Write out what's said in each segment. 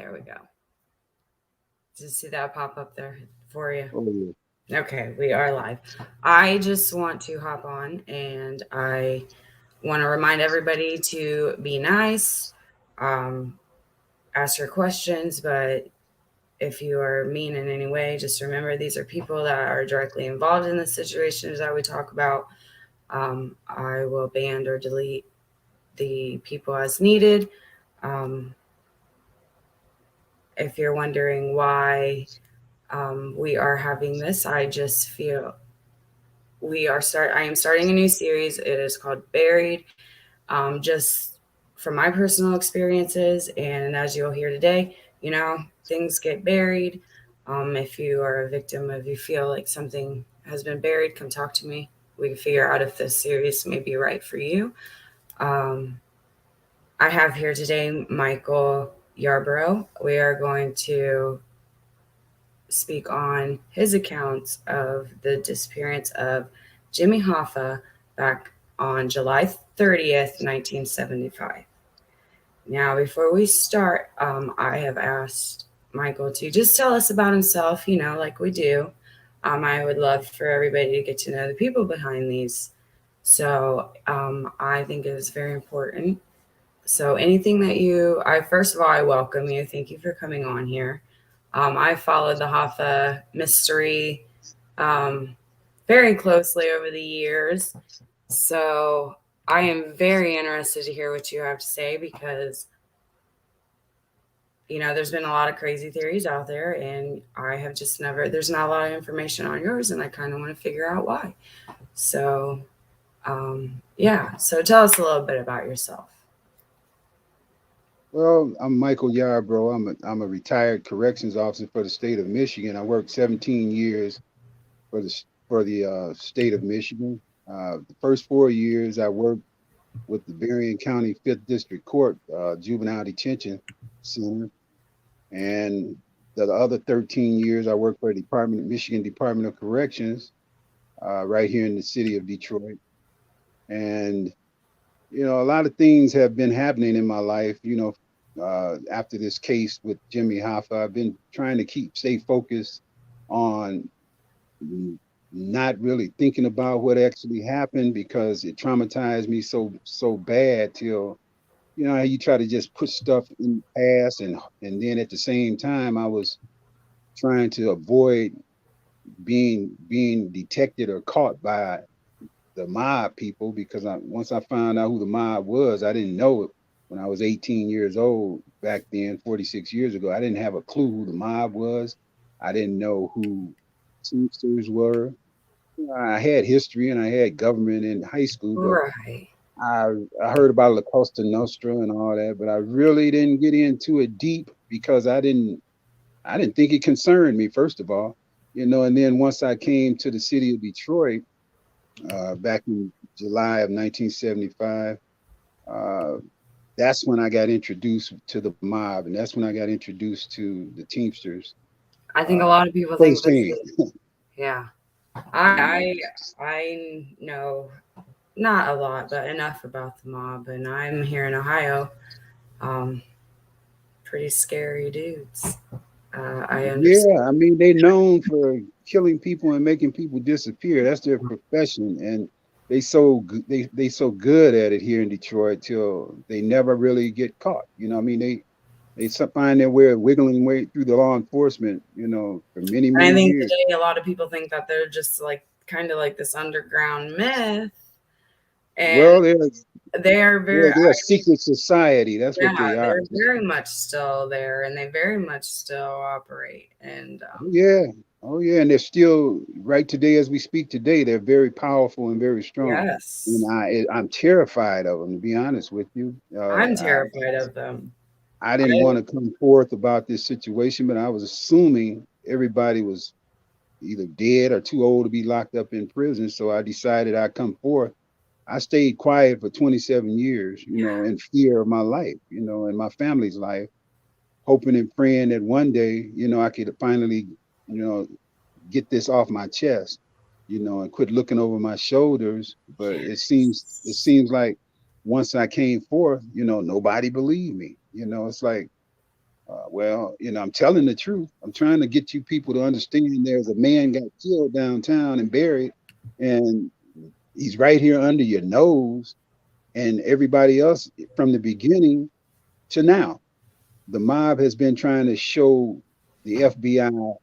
There we go. Did you see that pop up there for you? Oh, yeah. Okay, we are live. I just want to hop on and I want to remind everybody to be nice, um, ask your questions, but if you are mean in any way, just remember these are people that are directly involved in the situations that we talk about. I will ban or delete the people as needed. Um, if you're wondering why we are having this, I just feel I am starting a new series. It is called Buried. Just from my personal experiences, and as you'll hear today, things get buried. If you are a victim, if you feel like something has been buried, come talk to me. We can figure out if this series may be right for you. Um, I have here today Michael Yarborough. We are going to speak on his accounts of the disappearance of Jimmy Hoffa back on July 30th, 1975. Now, before we start, I have asked Michael to just tell us about himself, like we do. I would love for everybody to get to know the people behind these. So I think it is very important. So anything that first of all, I welcome you. Thank you for coming on here. I followed the Hoffa mystery um, very closely over the years. So I am very interested to hear what you have to say because, there's been a lot of crazy theories out there, and I have just there's not a lot of information on yours, and I kind of want to figure out why. So, yeah. So tell us a little bit about yourself. Well, I'm Michael Yarbrough. I'm a retired corrections officer for the state of Michigan. I worked 17 years for the state of Michigan. The first 4 years I worked with the Berrien County Fifth District Court Juvenile Detention Center, and the other 13 years I worked for the Michigan Department of Corrections, right here in the city of Detroit. And a lot of things have been happening in my life. After this case with Jimmy Hoffa, I've been trying to stay focused on not really thinking about what actually happened because it traumatized me so bad till how you try to just put stuff in the past, and then at the same time I was trying to avoid being detected or caught by the mob people, because once I found out who the mob was, I didn't know it when I was 18 years old back then, 46 years ago. I didn't have a clue who the mob was. I didn't know who Teamsters were. I had history and I had government in high school, but Right. I, I heard about La Costa Nostra and all that, but I really didn't get into it deep because I didn't think it concerned me, first of all. And then once I came to the city of Detroit, back in July of 1975, uh, that's when I got introduced to the mob, and that's when I got introduced to the Teamsters, I think a uh, lot of people think this firsthand. is, yeah. You know, I know not a lot, but enough about the mob, and I'm here in Ohio. Um, Pretty scary dudes. I understand. yeah, I mean, they known for killing people and making people disappear. That's their profession, and they so good at it here in Detroit till they never really get caught. I mean, they find their way of wiggling way through the law enforcement, for many And I many think years. today a lot of people think that they're just like kind of like this underground myth, and Well, they are very, they're a secret society. That's what yeah, they are. they're very much still there, and they very much still operate. And Oh yeah, oh yeah, and they're still right today as we speak today. They're very powerful and very strong, and yes, I'm terrified of them, to be honest with you. I'm terrified of them. I didn't I, want to come forth about this situation, but I was assuming everybody was either dead or too old to be locked up in prison. So I decided I'd come forth. I stayed quiet for 27 years, in fear of my life, and my family's life, hoping and praying that one day, I could finally, you know, get this off my chest, and quit looking over my shoulders. But it seems like once I came forth, nobody believed me. It's like Well, I'm telling the truth. I'm trying to get you people to understand there's a man got killed downtown and buried, and he's right here under your nose, and everybody else from the beginning to now. The mob has been trying to show the FBI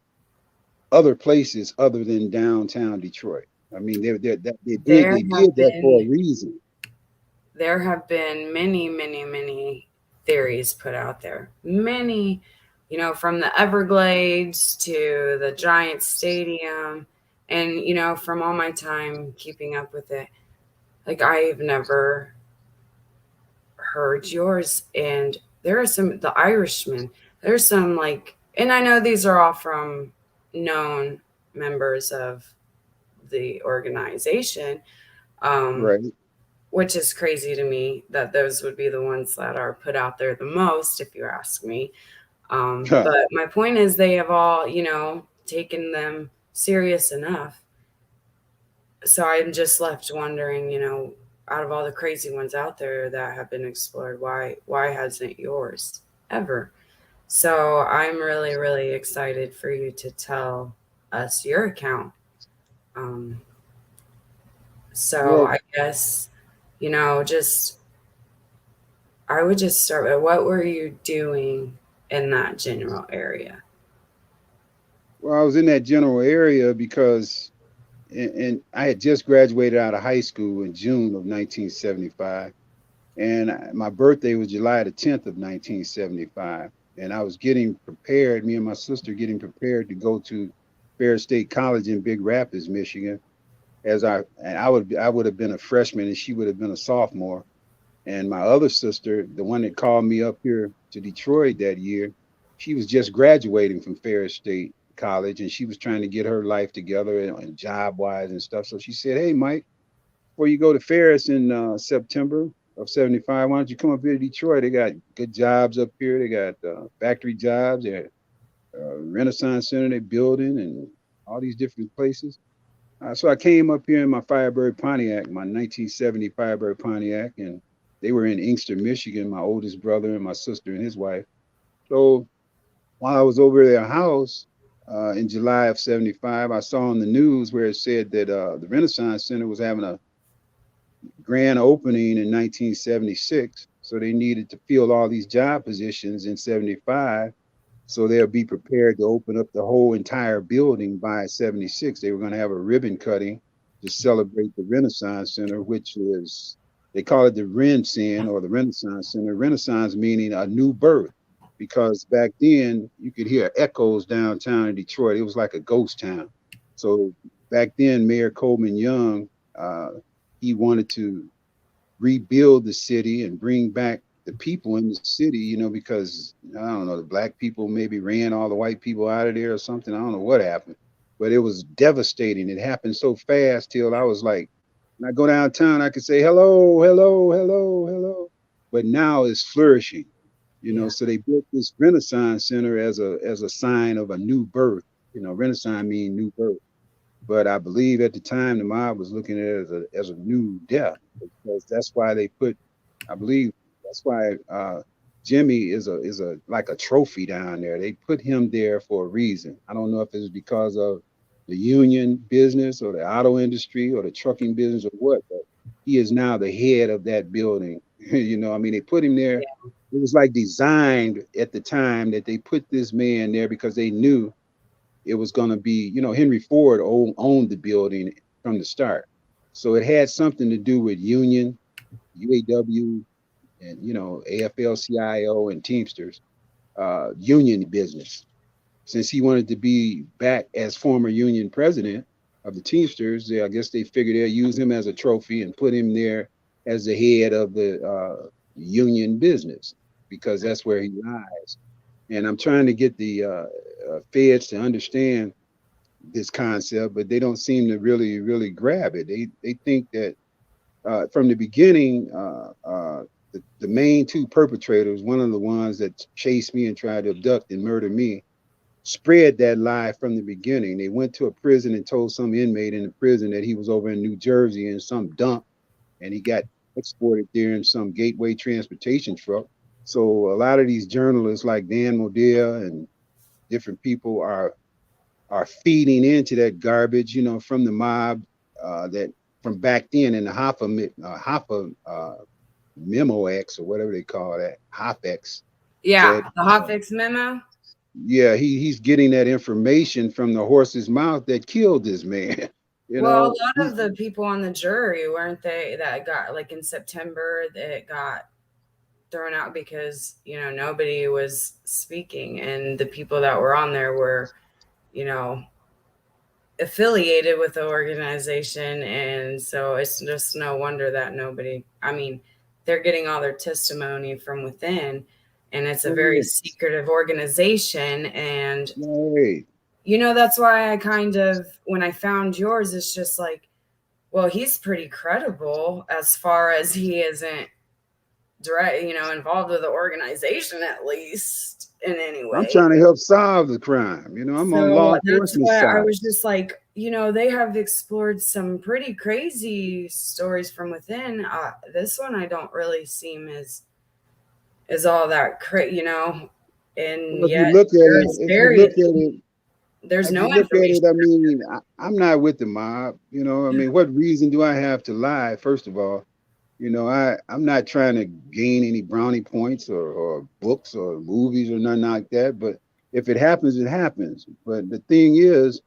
other places other than downtown Detroit. I mean, There they have did that for a been reason. there have been many, many, many theories put out there. Many, from the Everglades to the Giant Stadium. And, from all my time keeping up with it, like I've never heard yours. And there are the Irishman, there's some like, and I know these are all from known members of the organization. Um, Right. which is crazy to me that those would be the ones that are put out there the most, if you ask me. But my point is, they have all, taken them serious enough. So I'm just left wondering, out of all the crazy ones out there that have been explored, why hasn't yours ever? So I'm really, really excited for you to tell us your account. Um, so Well, I guess, just I would just start with, what were you doing in that general area? I was in that general area because, and I had just graduated out of high school in June of 1975, and my birthday was July the 10th of 1975, and I was getting prepared. Me and my sister getting prepared to go to Ferris State College in Big Rapids, Michigan. I would have been a freshman, and she would have been a sophomore. And my other sister, the one that called me up here to Detroit that year, she was just graduating from Ferris State College, and she was trying to get her life together and job wise and stuff. So she said, "Hey, Mike, before you go to Ferris in September of '75, why don't you come up here to Detroit? They got good jobs up here. They got factory jobs. They Renaissance Center they building and all these different places." So I came up here in my Firebird Pontiac, my 1970 Firebird Pontiac, and they were in Inkster, Michigan, my oldest brother and my sister and his wife. So while I was over at their house in July of '75, I saw on the news where it said that the Renaissance Center was having a grand opening in 1976. So they needed to fill all these job positions in '75. So they'll be prepared to open up the whole entire building by '76. They were going to have a ribbon cutting to celebrate the Renaissance Center, which is, they call it the Ren or the Renaissance Center. Renaissance meaning a new birth, because back then you could hear echoes downtown in Detroit. It was like a ghost town. So back then, Mayor Coleman Young, uh, he wanted to rebuild the city and bring back the people in the city, because I don't know, the black people maybe ran all the white people out of there or something. I don't know what happened, but it was devastating. It happened so fast till I was like, when I go downtown, I could say hello, hello, hello, hello. But now it's flourishing, Yeah. So they built this Renaissance Center as a sign of a new birth. Renaissance mean new birth. But I believe at the time the mob was looking at it as a new death, because that's why they put, I believe that's why Jimmy is a like a trophy down there. They put him there for a reason. I don't know if it's because of the union business or the auto industry or the trucking business or what, but he is now the head of that building. I mean, they put him there. It was like designed at the time that they put this man there because they knew it was going to be, Henry Ford owned the building from the start. So it had something to do with union, UAW, and, AFL-CIO and Teamsters, union business. Since he wanted to be back as former union president of the Teamsters, I guess they figured they'd use him as a trophy and put him there as the head of the union business, because that's where he lies. And I'm trying to get the feds to understand this concept, but they don't seem to really, really grab it. They think that from the beginning, the main two perpetrators, one of the ones that chased me and tried to abduct and murder me, spread that lie from the beginning. They went to a prison and told some inmate in the prison that he was over in New Jersey in some dump, and he got exported there in some gateway transportation truck. So a lot of these journalists like Dan Modell and different people are feeding into that garbage, you know, from the mob, that from back then in the Hoffa Memo X or whatever they call that, HOFX, Yeah, that the Hotfix memo. yeah, he's getting that information from the horse's mouth that killed this man. You Well, a know, lot of the people on the jury weren't they that got like in September that got thrown out because nobody was speaking, and the people that were on there were you know affiliated with the organization, and so it's just no wonder that nobody. I mean, they're getting all their testimony from within, and it's a very right, secretive organization, and right. that's why I kind of, when I found yours, it's just like, well, he's pretty credible as far as he isn't direct, involved with the organization at least in any I'm way. trying to help solve the crime. You know, I'm on law So that's enforcement why I side. was just like, they have explored some pretty crazy stories from within. This one I don't really seem as all that and Well, if you yet look at there it, is buried. There's if no you look at information. it, I mean, I'm not with the mob. You know, I mean, what reason do I have to lie? First of all, you know, I'm not trying to gain any brownie points or books or movies or nothing like that. But if it happens, it happens. But the thing is,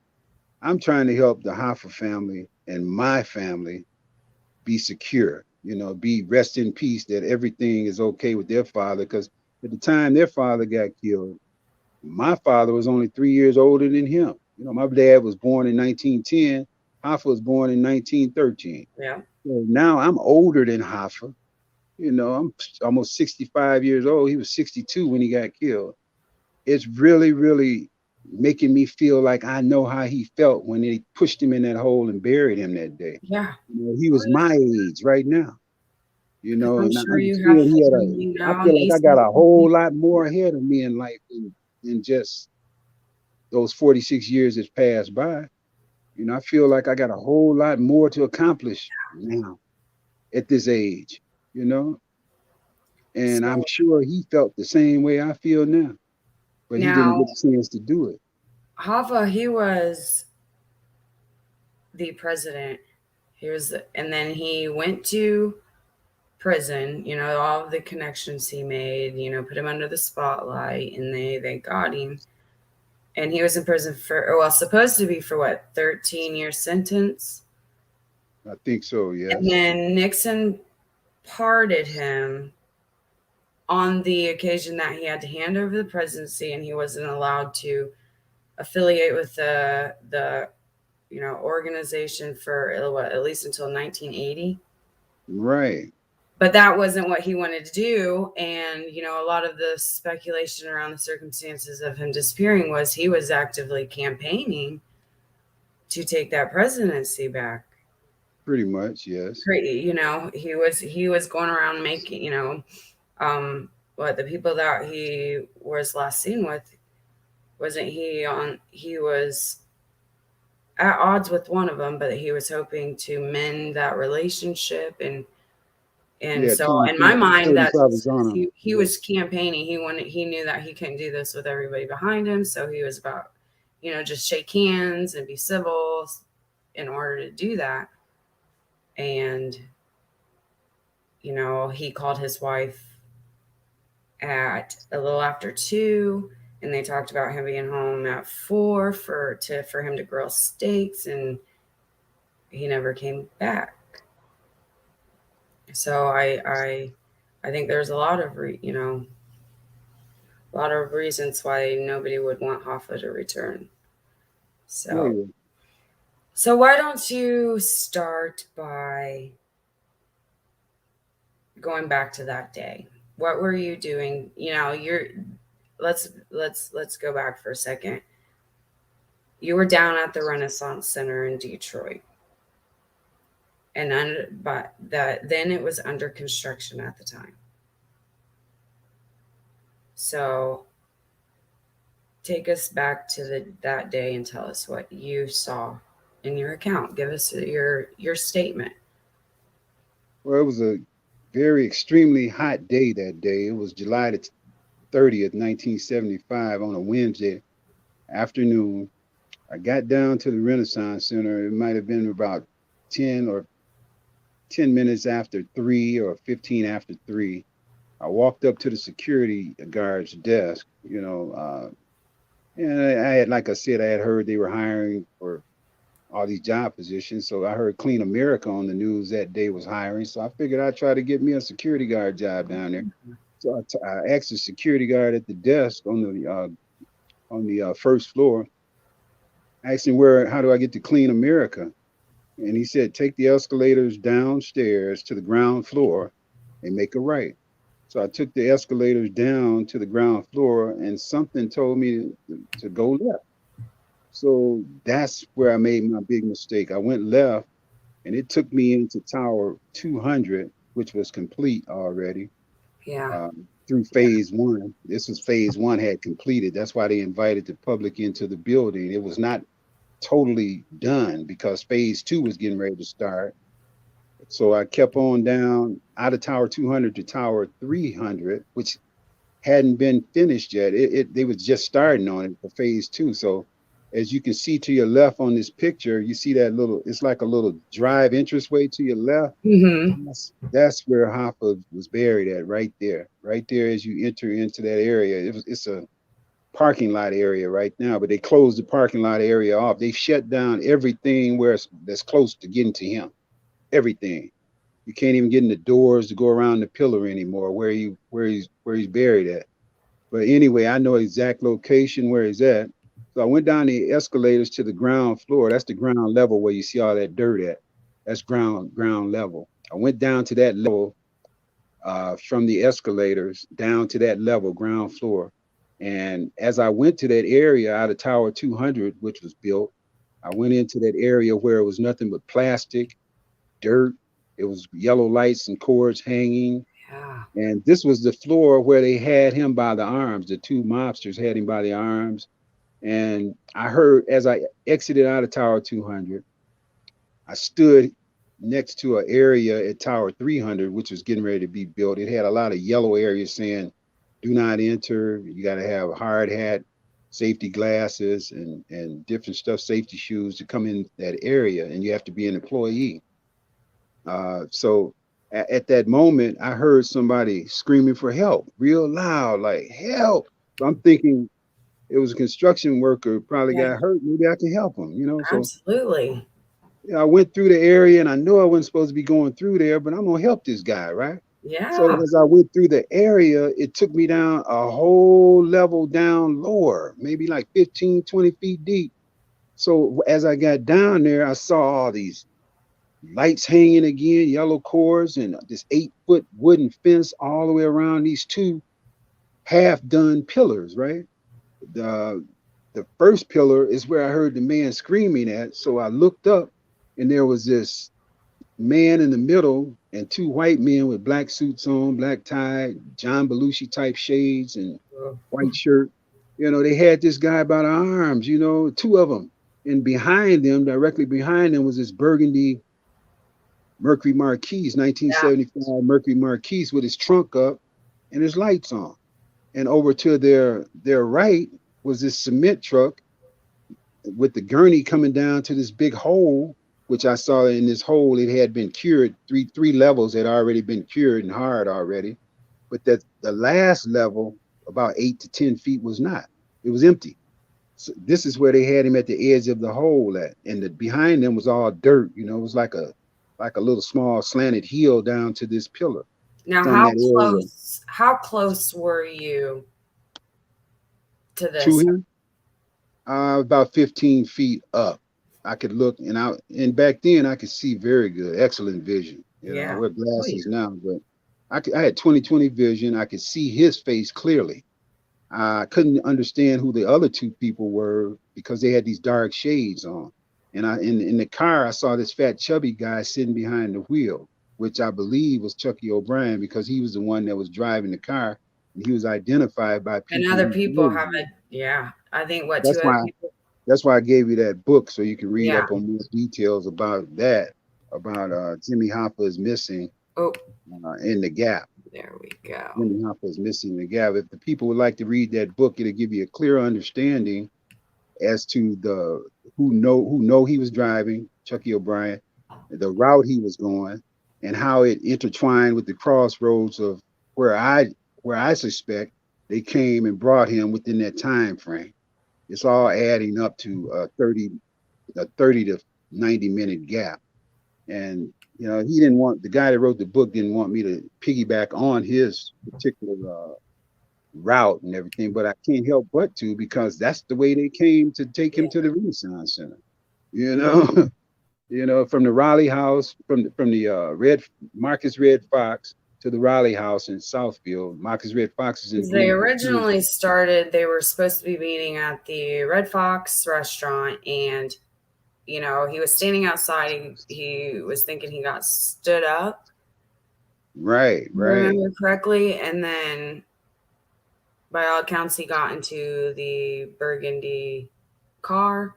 I'm trying to help the Hoffa family and my family be secure. You know, be rest in peace that everything is okay with their father. Because at the time their father got killed, my father was only 3 years older than him. You know, my dad was born in 1910. Hoffa was born in 1913. Yeah. So now I'm older than Hoffa. You know, I'm almost 65 years old. He was 62 when he got killed. It's really, really making me feel like I know how he felt when they pushed him in that hole and buried him that day. Yeah. You know, he was my age right now. You know, I'm and I sure you have understand he had family I now, feel like I nieces got a and whole nephews. lot more ahead of me in life than just those 46 years that's passed by. You know, I feel like I got a whole lot more to accomplish now at this age, you know, and I'm So sure he felt the same way I feel now, but he didn't now get a chance to do it. Hava, he was the president. And then he went to prison. All of the connections he made. Put him under the spotlight, and they got him. And he was in prison for, well, supposed to be for what, 13-year sentence. I think so, And yes. then Nixon pardoned him on the occasion that he had to hand over the presidency, and he wasn't allowed to affiliate with the organization for what, at least until 1980. Right. But that wasn't what he wanted to do, and a lot of the speculation around the circumstances of him disappearing was he was actively campaigning to take that presidency back. Pretty much, yes. He was going around making, what the people that he was last seen with, wasn't he was at odds with one of them, but he was hoping to mend that relationship. And Yeah, so in my mind, Tony that's Provenzano. he Yeah. was campaigning. He knew that he couldn't do this with everybody behind him, so he was about, just shake hands and be civil in order to do that. And he called his wife at a little after 2, and they talked about him being home at 4 for him to grill steaks, and he never came back. So I think there's a lot of reasons why nobody would want Hoffa to return. Yeah, So yeah. so why don't you start by going back to that day? What were you doing? You're let's go back for a second. You were down at the Renaissance Center in Detroit, and but that then it was under construction at the time. So take us back to that day and tell us what you saw in your account. Give us your statement. Well, it was very extremely hot day that day. It was July the 30th, 1975, on a Wednesday afternoon. I got down to the Renaissance Center. It might have been about 10 or 10 minutes after 3 or 15 after 3. I walked up to the security guard's desk, and I had, like I said, I had heard they were hiring for all these job positions. So I heard Clean America on the news that day was hiring. So I figured I'd try to get me a security guard job down there. So I asked the security guard at the desk on the first floor. I asked him how do I get to Clean America? And he said, take the escalators downstairs to the ground floor and make a right. So I took the escalators down to the ground floor, and something told me to go left. So that's where I made my big mistake. I went left, and it took me into Tower 200, which was complete already. Yeah. Through phase one. This was phase one had completed. That's why they invited the public into the building. It was not totally done because phase two was getting ready to start. So I kept on down out of Tower 200 to Tower 300, which hadn't been finished yet. They was just starting on it for phase two. So as you can see to your left on this picture, you see that it's like a little drive entranceway to your left. Mm-hmm. That's where Hoffa was buried at, right there as you enter into that area. It's a parking lot area right now, but they closed the parking lot area off. They shut down everything that's close to getting to him. Everything. You can't even get in the doors to go around the pillar anymore where he's buried at. But anyway, I know exact location where he's at. So I went down the escalators to the ground floor. That's the ground level where you see all that dirt at. That's ground level. I went down to that level from the escalators down to that level, ground floor. And as I went to that area out of Tower 200, which was built, I went into that area where it was nothing but plastic, dirt. It was yellow lights and cords hanging. Yeah. And this was the floor where they had him by the arms. The two mobsters had him by the arms. And I heard as I exited out of Tower 200, I stood next to an area at Tower 300, which was getting ready to be built. It had a lot of yellow areas saying, do not enter. You got to have a hard hat, safety glasses, and different stuff, safety shoes to come in that area. And you have to be an employee. So at that moment, I heard somebody screaming for help real loud, like help. So I'm thinking it was a construction worker, probably got hurt. Maybe I can help him, So Absolutely. I went through the area and I knew I wasn't supposed to be going through there, but I'm going to help this guy, right? So Yeah. as I went through the area, it took me down a whole level down lower, maybe like 15, 20 feet deep. So as I got down there, I saw all these lights hanging again, yellow cords, and this 8-foot wooden fence all the way around these two half-done pillars, right? The first pillar is where I heard the man screaming at. So I looked up and there was this man in the middle and two white men with black suits on, black tie, John Belushi type shades and white shirt. They had this guy by the arms, two of them. And behind them, directly behind them, was this burgundy Mercury Marquis, 1975 Mercury Marquis with his trunk up and his lights on. And over to their right was this cement truck with the gurney coming down to this big hole, which I saw in this hole, it had been cured. Three levels had already been cured and hard already. But that the last level, about 8 to 10 feet, was not. It was empty. So this is where they had him at the edge of the hole at. And behind them was all dirt. It was like a little small slanted hill down to this pillar. Now, how close were you to this? To him? About 15 feet up. I could look and back then I could see very good, excellent vision. I wear glasses now, but I had 20/20 vision. I could see his face clearly. I couldn't understand who the other two people were because they had these dark shades on. And in the car, I saw this fat, chubby guy sitting behind the wheel, which I believe was Chucky O'Brien because he was the one that was driving the car. And he was identified by people. And other people have it. Yeah. I think two other people. That's why I gave you that book so you can read up on more details about that, about Jimmy Hoffa is missing. Oh, in the gap. there we go. Lindy Hopper is missing the gap. If the people would like to read that book, it'll give you a clear understanding as to the who know he was driving, Chucky O'Brien, the route he was going, and how it intertwined with the crossroads of where I suspect they came and brought him within that time frame. It's all adding up to a 30 to 90-minute gap. And he didn't want the guy that wrote the book didn't want me to piggyback on his particular route and everything, but I can't help but to because that's the way they came to take him to the Renaissance Center. You know, from the Raleigh House, from the Red Marcus Red Fox to the Raleigh House in Southfield. Marcus Red Fox is in. They originally started. They were supposed to be meeting at the Red Fox restaurant, and he was standing outside. He was thinking he got stood up. Right. Remember correctly, and then by all accounts, he got into the burgundy car,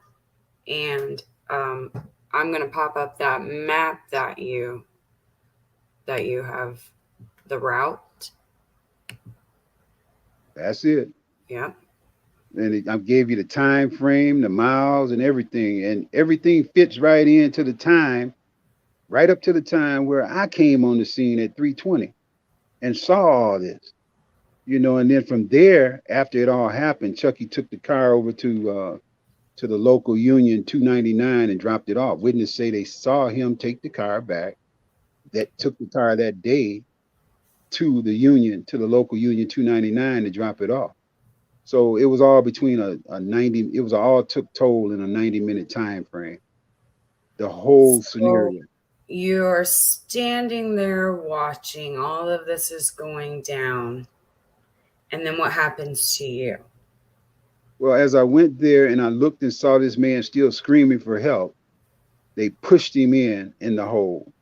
and I'm gonna pop up that map that you have the route. That's it. Yeah. And I gave you the time frame, the miles, and everything fits right into the time, right up to the time where I came on the scene at 3:20 and saw all this. And then from there, after it all happened, Chucky took the car over to the local union 299 and dropped it off. Witnesses say they saw him take the car back. That took the car that day to the local union 299 to drop it off. So it was all between a 90. It was all took toll in a 90-minute time frame. The whole scenario. You're standing there watching all of this is going down. And then what happens to you? Well, as I went there and I looked and saw this man still screaming for help, they pushed him in the hole.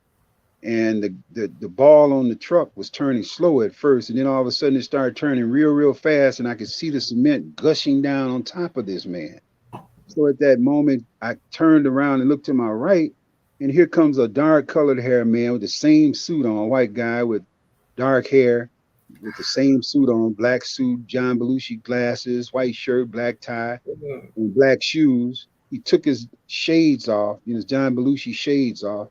And the ball on the truck was turning slow at first. And then all of a sudden it started turning real fast. And I could see the cement gushing down on top of this man. So at that moment, I turned around and looked to my right. And here comes a dark colored hair man with the same suit on, white guy with dark hair, with the same suit on, black suit, John Belushi glasses, white shirt, black tie, and black shoes. He took his shades off, his John Belushi shades off,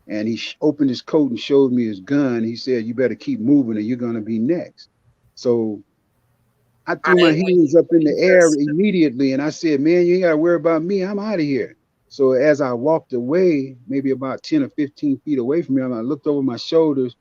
and he opened his coat and showed me his gun. He said, "You better keep moving or you're going to be next." So I threw my hands up in the air immediately, and I said, "Man, you ain't got to worry about me. I'm out of here." So as I walked away, maybe about 10 or 15 feet away from him, I looked over my shoulders,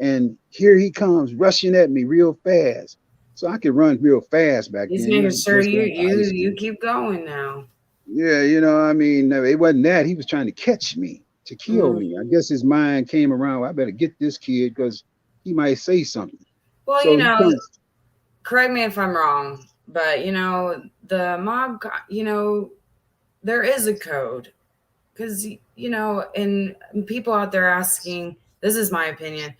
and here he comes rushing at me real fast. So I could run real fast back then. He's making sure you keep going now. Yeah, it wasn't that. He was trying to catch me, to kill me. I guess his mind came around, well, I better get this kid because he might say something. Well, so correct me if I'm wrong, but the mob, there is a code because, and people out there asking, this is my opinion,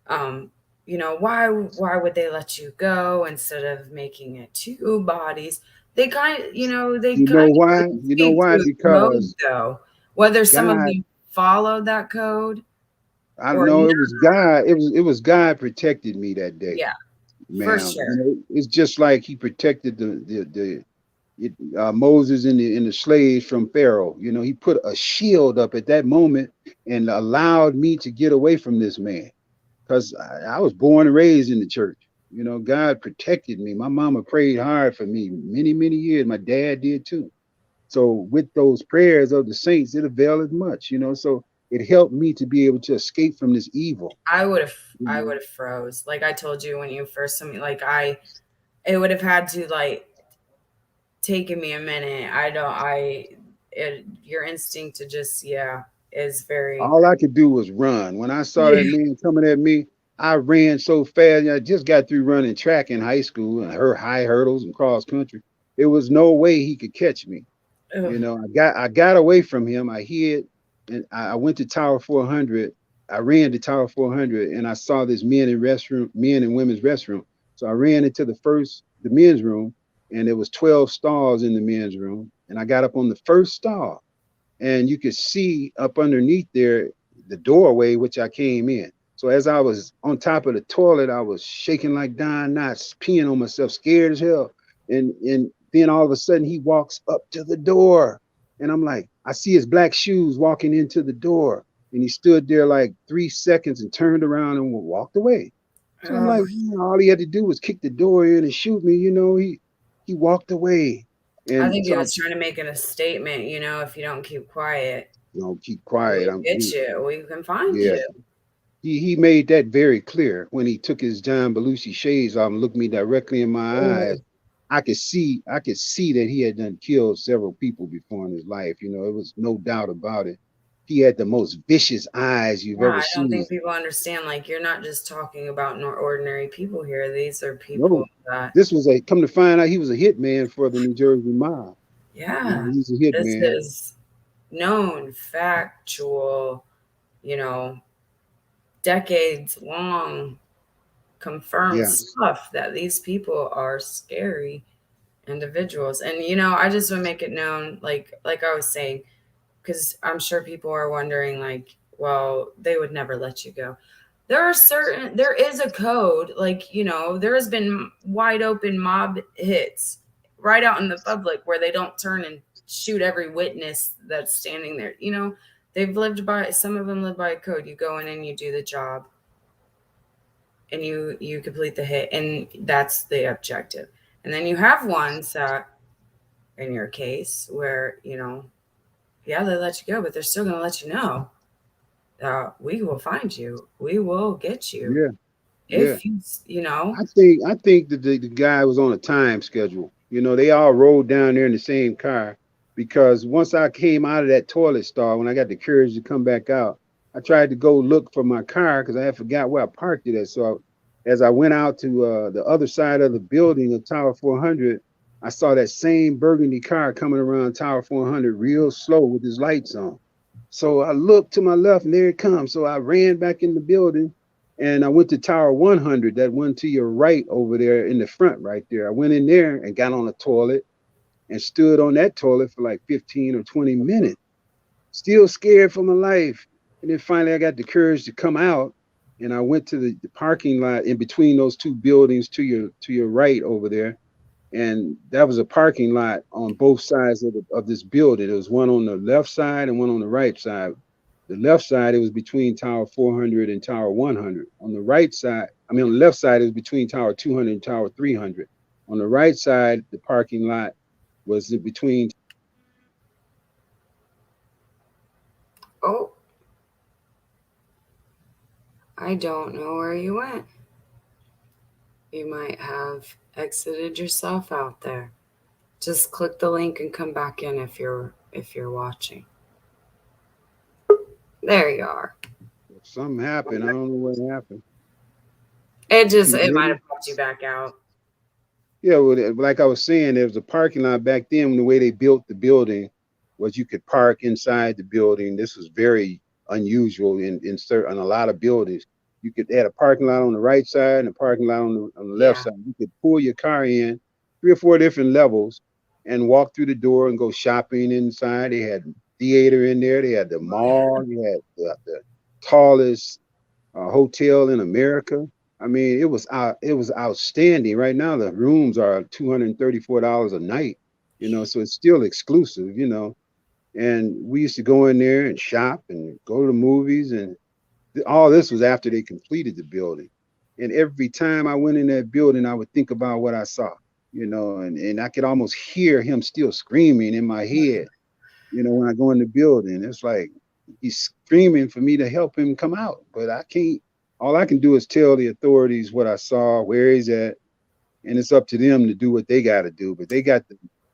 why would they let you go instead of making it 2 bodies? They kind of, why? Because though, whether some of them followed that code. I don't know. It was God. It was God protected me that day. Yeah, ma'am. For sure. It's just like he protected the Moses and the slaves from Pharaoh. He put a shield up at that moment and allowed me to get away from this man because I was born and raised in the church. God protected me. My mama prayed hard for me many, many years. My dad did too. So with those prayers of the saints, it availed much, so it helped me to be able to escape from this evil. I would have froze. Like I told you when you first told me, it would have had to taken me a minute. Your instinct to just, is very. All I could do was run. When I saw that man coming at me, I ran so fast. I just got through running track in high school and high hurdles and cross country. There was no way he could catch me. I got away from him. I hid and I went to Tower 400. I ran to Tower 400 and I saw this men and women's restroom. So I ran into the men's room, and there was 12 stalls in the men's room. And I got up on the first stall, and you could see up underneath there the doorway which I came in. So as I was on top of the toilet, I was shaking like Don Knotts, peeing on myself, scared as hell. And then all of a sudden he walks up to the door. And I'm like, I see his black shoes walking into the door. And he stood there like 3 seconds and turned around and walked away. So I'm like, Ugh. man, all he had to do was kick the door in and shoot me. He walked away. I And think so he I, was trying to make it a statement, if you don't keep quiet, keep quiet. we get you. We can find Yeah, you. he made that very clear when he took his John Belushi shades off and looked me directly in my eyes. Oh, I could see that he had done killed several people before in his life. It was no doubt about it. He had the most vicious eyes you've yeah, ever I don't seen. think people understand. Like, you're not just talking about ordinary people here. These are people No, that, this was a come to find out he was a hitman for the New Jersey mob. yeah, He's a this hitman. is known, factual, you know, decades long, confirmed Yeah, stuff that these people are scary individuals. And, I just want to make it known, like I was saying, because I'm sure people are wondering, like, well, they would never let you go. There is a code, like, there has been wide open mob hits right out in the public where they don't turn and shoot every witness that's standing there. Some of them live by a code. You go in and you do the job and you complete the hit, and that's the objective. And then you have ones that, in your case, where, yeah, they let you go, but they're still going to let you know, we will find you. We will get you. yeah, yeah. If you know, I think that the guy was on a time schedule. They all rode down there in the same car because once I came out of that toilet stall, when I got the courage to come back out, I tried to go look for my car because I had forgot where I parked it at. So as I went out to the other side of the building of Tower 400, I saw that same burgundy car coming around Tower 400 real slow with his lights on. So I looked to my left and there it comes. So I ran back in the building and I went to Tower 100, that one to your right over there in the front right there. I went in there and got on the toilet and stood on that toilet for like 15 or 20 minutes, still scared for my life. And then finally I got the courage to come out and I went to the parking lot in between those two buildings to your right over there. And that was a parking lot on both sides of this building. There was one on the left side and one on the right side. The left side, it was between Tower 400 and Tower 100. On the right side, I mean, on the left side, it was between Tower 200 and Tower 300. On the right side, the parking lot was in between. oh, I don't know where you went. You might have exited yourself out there. Just click the link and come back in if you're watching. There you are. Something happened. I don't know what happened. It Can you it hear might me? have popped you back out. Yeah, well, like I was saying, there was a parking lot back then. The way they built the building was you could park inside the building. This was very unusual in a lot of buildings. You could add a parking lot on the right side and a parking lot on the left Yeah. side. You could pull your car in 3 or 4 different levels and walk through the door and go shopping inside. They had theater in there. They had the mall. You had the tallest hotel in America. I mean, it was outstanding. Right now, the rooms are $234 a night. So it's still exclusive. And we used to go in there and shop and go to the movies, and all this was after they completed the building. And every time I went in that building, I would think about what I saw. And I could almost hear him still screaming in my head. When I go in the building, it's like he's screaming for me to help him come out, but I can't. All I can do is tell the authorities what I saw, where he's at, and it's up to them to do what they got to do. But they got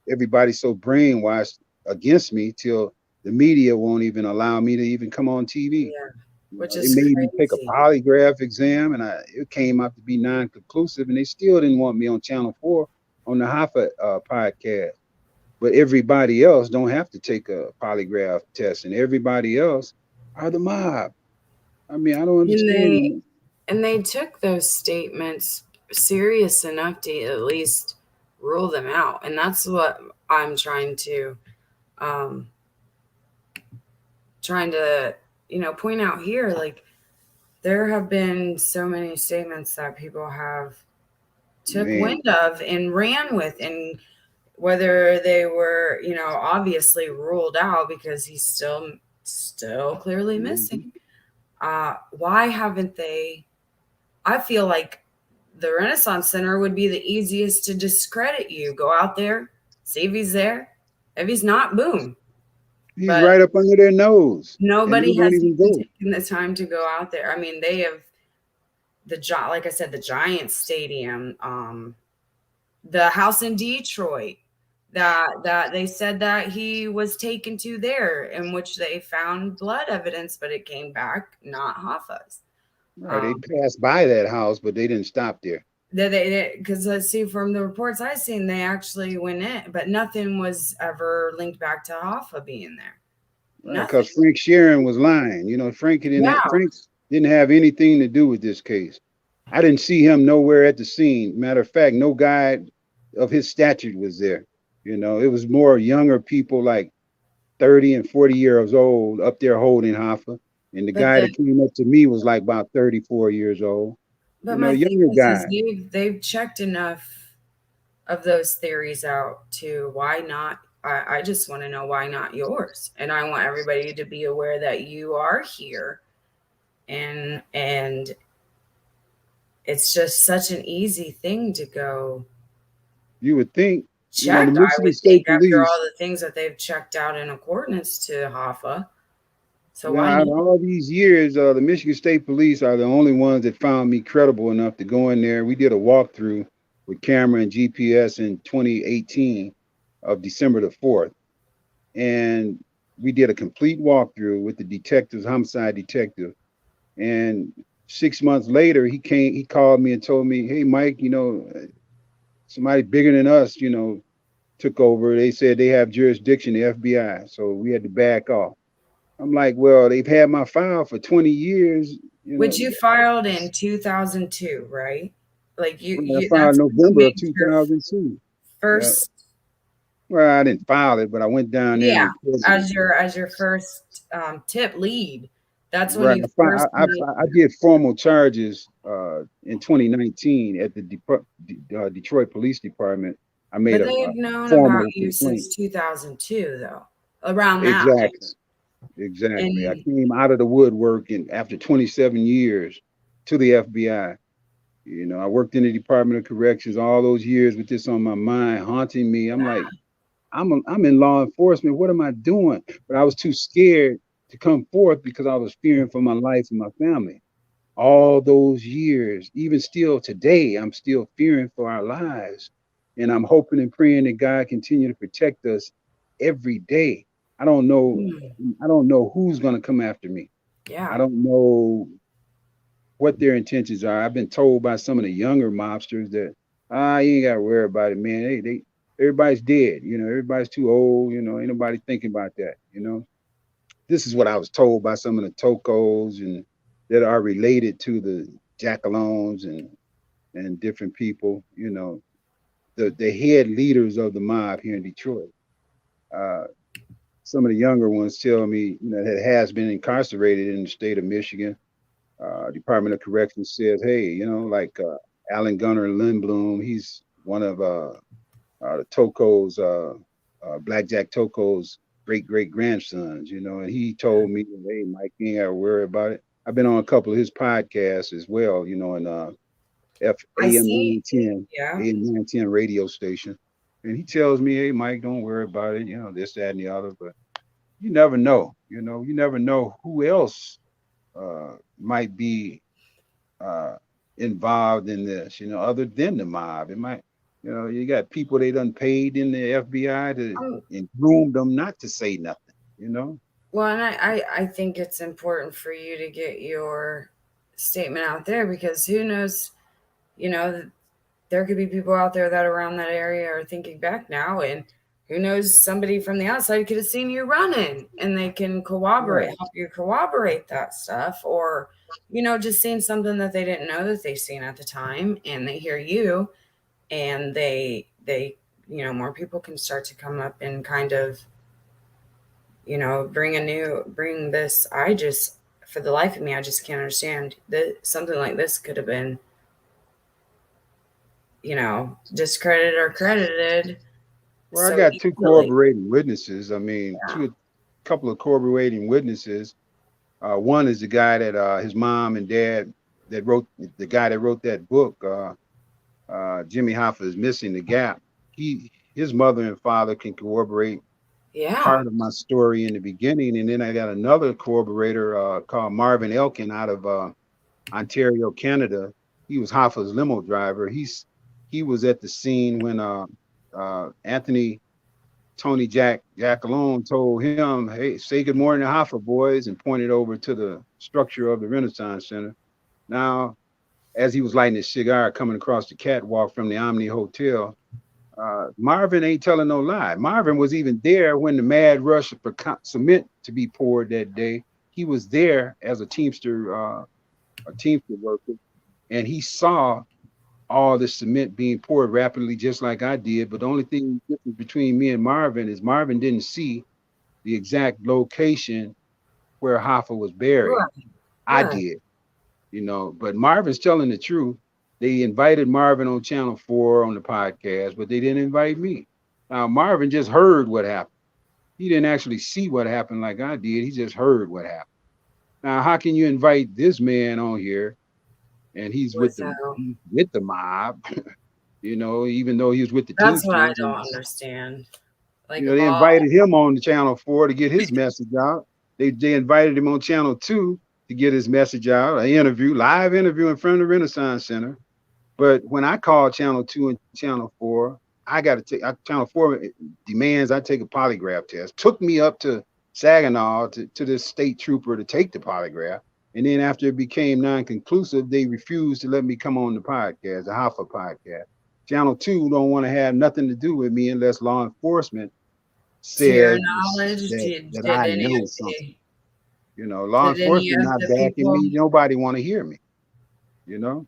everybody so brainwashed against me till the media won't even allow me to even come on TV. Yeah. Which They is made me take a crazy. polygraph exam, and it came out to be non-conclusive, and they still didn't want me on Channel 4 on the Hoffa podcast. But everybody else don't have to take a polygraph test, and everybody else are the mob. I mean, I don't And understand they it. and they took those statements serious enough to at least rule them out. And that's what I'm um trying to point out here. Like, there have been so many statements that people have took Man, wind of and ran with, and whether they were, obviously ruled out because he's still clearly mhm. missing. Why haven't they? I feel like the Renaissance Center would be the easiest to discredit you. Go out there, see if he's there. If he's not, boom. He's But right up under their nose, and they nobody won't has even even go. taken the time to go out there. I mean, they have like I said, the Giant Stadium, the house in Detroit that they said that he was taken to there, in which they found blood evidence, but it came back not Hoffa's. Right, they Um, passed by that house, but they didn't stop there. because let's see, from the reports I've seen, they actually went in, but nothing was ever linked back to Hoffa being there. Right, Nothing. because Frank Sharon was lying. Yeah, Frank didn't have anything to do with this case. I didn't see him nowhere at the scene. Matter of fact, no guy of his stature was there. It was more younger people like 30 and 40 years old up there holding Hoffa. And the but guy that came up to me was like about 34 years old. my thing Younger is guy. they've checked enough of those theories out to why not. I just want to know why not yours, and I want everybody to be aware that you are here, and it's just such an easy thing to go You would think, the check. I Michigan would think State after all Police. the things that they've checked out in accordance to Hoffa. So why Out not? of all these years, the Michigan State Police are the only ones that found me credible enough to go in there. We did a walkthrough with camera and GPS in 2018 of December the 4th. And we did a complete walkthrough with the detectives, homicide detective. And 6 months later, he called me and told me, "Hey, Mike, somebody bigger than us, took over. They said they have jurisdiction, the FBI." So we had to back off. I'm like, well, they've had my file for 20 years. Which you filed in 2002, right? Like I you filed that's when you November of made your 2002. Yeah. first. Well, I didn't file it, but I went down there and Yeah, reported it. as your first tip lead. That's when Right. you first made. I did formal charges in 2019 at the Detroit Police Department. I made But a, they a had known about formal you complaint. since 2002, though, around that. Exactly. Exactly. I And came out of the woodwork and after 27 years to the FBI. I worked in the Department of Corrections all those years with this on my mind, haunting me. I'm like, I'm in law enforcement. What am I doing? But I was too scared to come forth because I was fearing for my life and my family. All those years, even still today, I'm still fearing for our lives. And I'm hoping and praying that God continue to protect us every day. I don't know, I don't know who's gonna come after me. I yeah, don't know what their intentions are. I've been told by some of the younger mobsters that you ain't gotta worry about it, man. They everybody's dead, everybody's too old, ain't nobody thinking about that. This is what I was told by some of the tocos and that are related to the jackalones and different people, the head leaders of the mob here in Detroit. Uh, some of the younger ones tell me, that has been incarcerated in the state of Michigan. Department of Corrections says, hey, like Alan Gunnar Lindblom, he's one of the Toko's, Blackjack Toko's great grandsons, and he told me, hey, Mike, you ain't got to worry about it. I've been on a couple of his podcasts as well, and I AM see. 910, Yeah. AM 910 radio station. And he tells me, hey, Mike, don't worry about it, this, that, and the other. But you never know, you never know who else might be uh, involved in this, other than the mob. It might, you got people they done paid in the FBI to Um, and groomed them not to say nothing. well, and I think it's important for you to get your statement out there, because who knows, you know, there could be people out there that around that area are thinking back now, and who knows, somebody from the outside could have seen you running and they can Right. help you corroborate that stuff, or just seeing something that they didn't know that they seen at the time, and they hear you, and they more people can start to come up and kind of bring this I just for the life of me, I just can't understand that something like this could have been, discredited or credited Well, I so got two easily. corroborating witnesses. I mean, Yeah. couple of corroborating witnesses. One is the guy that his mom and dad that wrote the guy that wrote that book. Jimmy Hoffa is Missing the Gap. His mother and father can corroborate Yeah. part of my story in the beginning, and then I got another corroborator called Marvin Elkin out of Ontario, Canada. He was Hoffa's limo driver. He was at the scene when Anthony Tony Jack alone told him, "Hey, say good morning to Hoffa, boys," and pointed over to the structure of the Renaissance Center. Now, as he was lighting his cigar coming across the catwalk from the Omni Hotel, Marvin ain't telling no lie. Marvin was even there when the mad rush for cement to be poured that day. He was there as a Teamster worker, and he saw all the cement being poured rapidly, just like I did. But the only thing different between me and Marvin is Marvin didn't see the exact location where Hoffa was buried. Right. I Right. did, but Marvin's telling the truth. They invited Marvin on Channel 4 on the podcast, but they didn't invite me. Now, Marvin just heard what happened. He didn't actually see what happened like I did. He just heard what happened. Now, how can you invite this man on here and Without. he's with the mob, even though he was with the That's what I Teamsters. don't understand. Like, of They all. invited him on the Channel 4 to get his message out. They invited him on Channel 2 to get his message out, live interview in front of the Renaissance Center. But when I called Channel 2 and Channel 4, I got to take Channel 4 demands I take a polygraph test. Took me up to Saginaw to this state trooper to take the polygraph. And then after it became non-conclusive, they refused to let me come on the podcast, the Hoffa podcast. Channel 2 don't want to have nothing to do with me unless law enforcement To your says knowledge, that did I any know of something. the Law did any enforcement of not the backing people me. Nobody want to hear me. You know,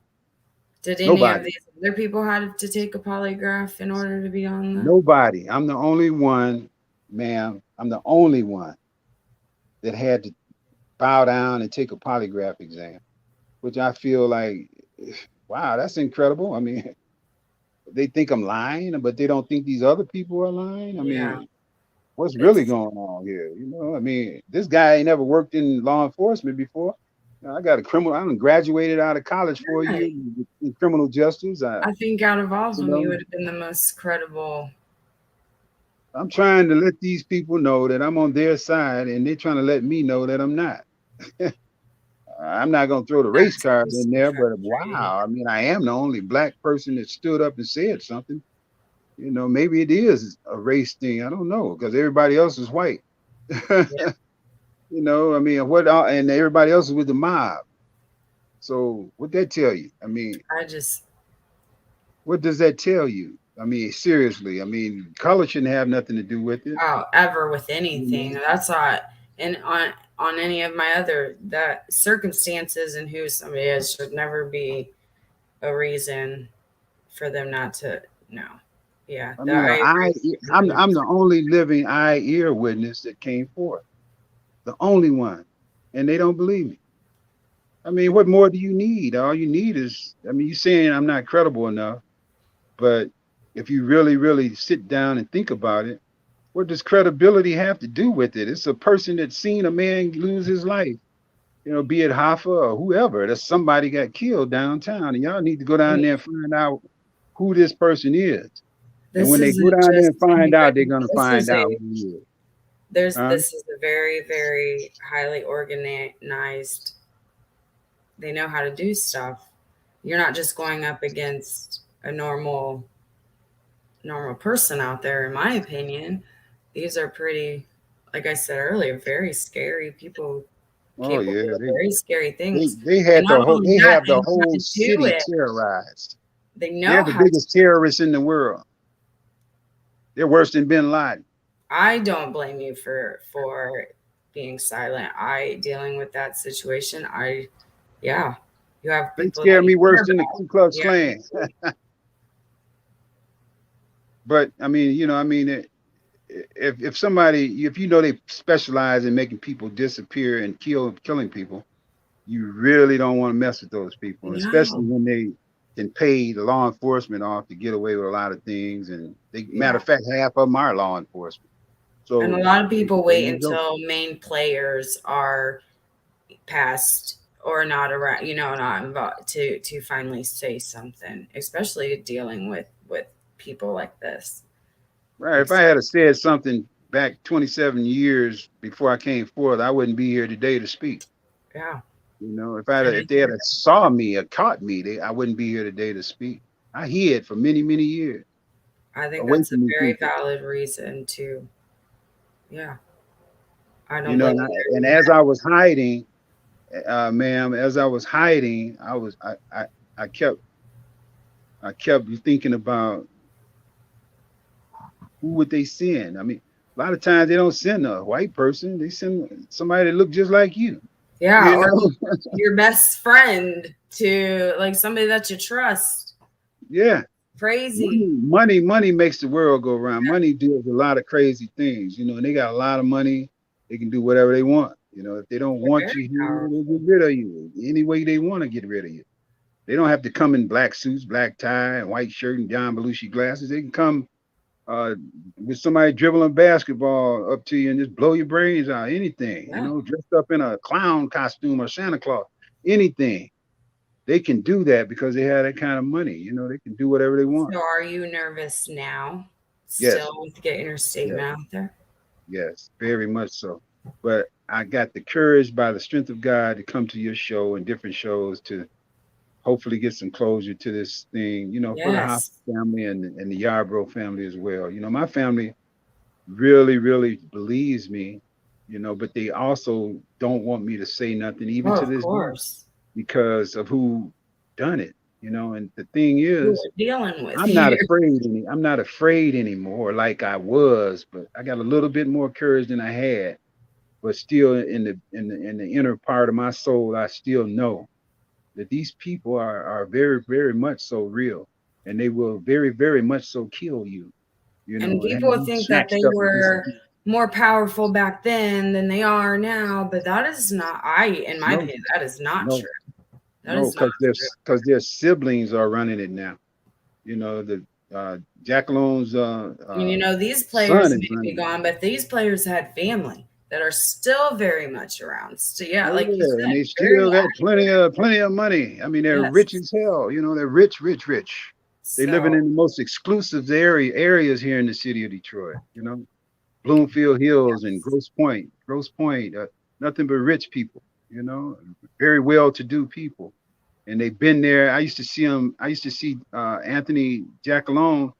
did any of nobody. these other people have to take a polygraph in order to be on the? Nobody. I'm the only one, ma'am. I'm the only one that had to bow down and take a polygraph exam, which I feel like, wow, that's incredible. I mean, they think I'm lying, but they don't think these other people are lying. I Yeah, mean, what's really it's going on here? I mean, this guy ain't never worked in law enforcement before. I got a criminal. I graduated out of college 4 years right. in criminal justice. I think out of all of You them, you know, would have been the most credible. I'm trying to let these people know that I'm on their side, and they're trying to let me know that I'm not. I'm not going to throw the race That's card just in there, but frustrating. wow, I mean, I am the only black person that stood up and said something. Maybe it is a race thing. I don't know because everybody else is white. Yeah, I mean, and everybody else is with the mob. So what that tell you? I mean, I just what does that tell you? I mean, seriously. I mean, color shouldn't have nothing to do with it. ever with You anything. know? That's not, and on any of my other that circumstances and who somebody is should never be a reason for them not to know. Yeah, I that mean, I agree with you I'm completely. the only living eye ear witness that came forth, the only one, and they don't believe me. I mean, what more do you need? All you need is, I mean, you're saying I'm not credible enough, but if you really, really sit down and think about it, what does credibility have to do with it? It's a person that's seen a man lose his life, be it Hoffa or whoever. That somebody got killed downtown, and y'all need to go down there and find out who this person is. And This when they go isn't down there and just find out, they're anybody. gonna This find is out a who he is. there's Huh? this is a very, very highly organized. They know how to do stuff. You're not just going up against a normal person out there, in my opinion. These are pretty, like I said earlier, very scary people Oh capable yeah, of very scary they things. they And had not only they that, have they the know how whole to do city it. terrorized. They They're know the how to biggest terrorists in the world. They're worse than Bin Laden. I don't blame you for being silent. I dealing with that situation. Yeah, you have They people that scare you me care worse than the about. Ku Klux Yeah, Klan. But I mean, if somebody, if they specialize in making people disappear and killing people, You really don't want to mess with those people, especially No. when they can pay the law enforcement off to get away with a lot of things. And they, matter Yeah. of fact, half of them are law enforcement. And a So lot of people they wait use those. until main players are passed or not around, not involved to finally say something, especially dealing with people like this. Right. If It's I had said something back 27 years before I came forth, I wouldn't be here today to speak. yeah. And If they had saw me or caught me, I wouldn't be here today to speak. I hid for many, many years I think away that's a from these very people. valid reason to, yeah. I You don't know, blame and, you. and as I was hiding, ma'am, as I was hiding, I kept I kept thinking about who would they send. I mean, a lot of times they don't send a white person; they send somebody that look just like you. Yeah, You or know, your best friend to like somebody that you trust. yeah. Crazy. Money makes the world go round. Money deals with a lot of crazy things, and they got a lot of money. They can do whatever they want. If they don't They're want very you here, powerful. they get rid of you any way they want to get rid of you. They don't have to come in black suits, black tie, and white shirt and John Belushi glasses. They can come uh, with somebody dribbling basketball up to you and just blow your brains out. Anything, Yeah. dressed up in a clown costume or Santa Claus. Anything. They can do that because they have that kind of money. They can do whatever they want. So are you nervous now? Yes, Still with getting your yes. statement out there? Yes, very much so. But I got the courage by the strength of God to come to your show and different shows to hopefully get some closure to this thing, for the Hoffman Yes. family and the Yarbrough family as well. My family really, really believes me, but they also don't want me to say nothing even Oh, to of this day course. because of who done it, and the thing Who is, we're dealing with I'm not here. afraid I'm not afraid anymore like I was, but I got a little bit more courage than I had. But still in the inner part of my soul, I still know that these people are very, very much so real. And they will very, very much so kill you, And and have people you think that snatched they up and were disappeared. more powerful back then than they are now, but that is not in my No, opinion, that is not no, true. That no, is not true. because their siblings are running it now. The Jacqueline's And these son players is may be running it. gone, but these players had family that are still very much around. So yeah, Oh like you yeah, and said, they very still got plenty of money. I mean, they're rich yes. as hell. They're rich, rich, rich. They living So in the most exclusive areas here in the city of Detroit. Bloomfield Hills and yes. Grosse Pointe, nothing but rich people. Very well-to-do people, and they've been there. I used to see them. I used to see Anthony Jackalone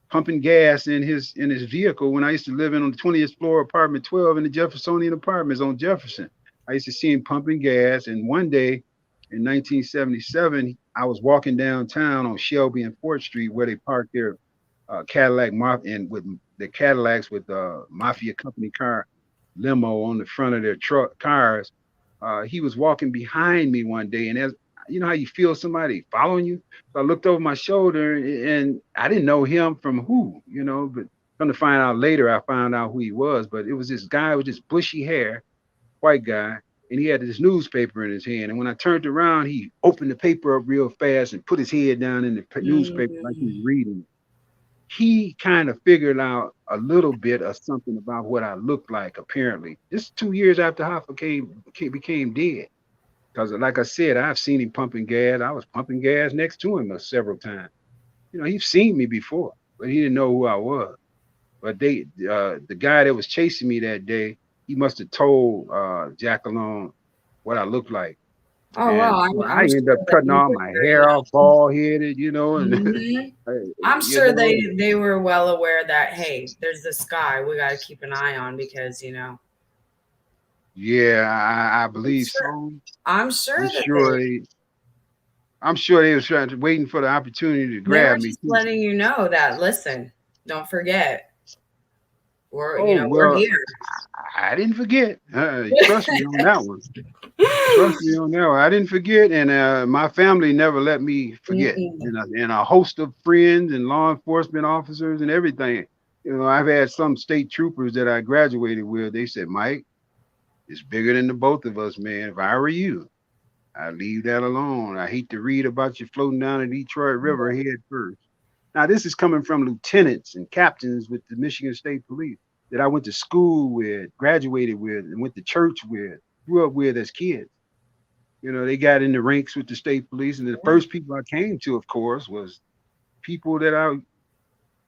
pumping gas in his vehicle when I used to live in on the 20th floor, apartment 12 in the Jeffersonian apartments on Jefferson. I used to see him pumping gas, and one day in 1977, I was walking downtown on Shelby and Fort Street where they parked their Cadillac and with the Cadillacs with Mafia Company car limo on the front of their truck cars. He was walking behind me one day, and as you know how you feel somebody following you. So I looked over my shoulder, and I didn't know him from who, but come to find out later, I found out who he was. But it was this guy with this bushy hair, white guy, and he had this newspaper in his hand. And when I turned around, he opened the paper up real fast and put his head down in the newspaper like he was Mm, reading. He kind of figured out a little bit of something about what I looked like, apparently. This 2 years after Hoffa became dead. Because, like I said, I've seen him pumping gas. I was pumping gas next to him several times. He's seen me before, but he didn't know who I was. But the guy that was chasing me that day, he must have told Jackalone what I looked like. oh And wow, so I I'm ended up sure that cutting he all would my very hair off, well. bald headed, and Hmm. I'm you sure know, they were well aware that hey, there's this guy we got to keep an eye on because yeah, I I'm believe sure so. I'm I'm sure that sure I'm sure they was waiting for the opportunity to they were grab me just too. letting you know that listen, don't forget Oh we're well, here. I didn't forget. Trust me on that one. Trust me on that one. I didn't forget, and my family never let me forget. Mm-mm. And a host of friends and law enforcement officers and everything. I've had some state troopers that I graduated with. They said, "Mike, it's bigger than the both of us, man. If I were you, I leave that alone. I hate to read about you floating down the Detroit River head first. Now, this is coming from lieutenants and captains with the Michigan State Police that I went to school with, graduated with, and went to church with, grew up with as kids. They got in the ranks with the state police, and the first people I came to, of course, was people that I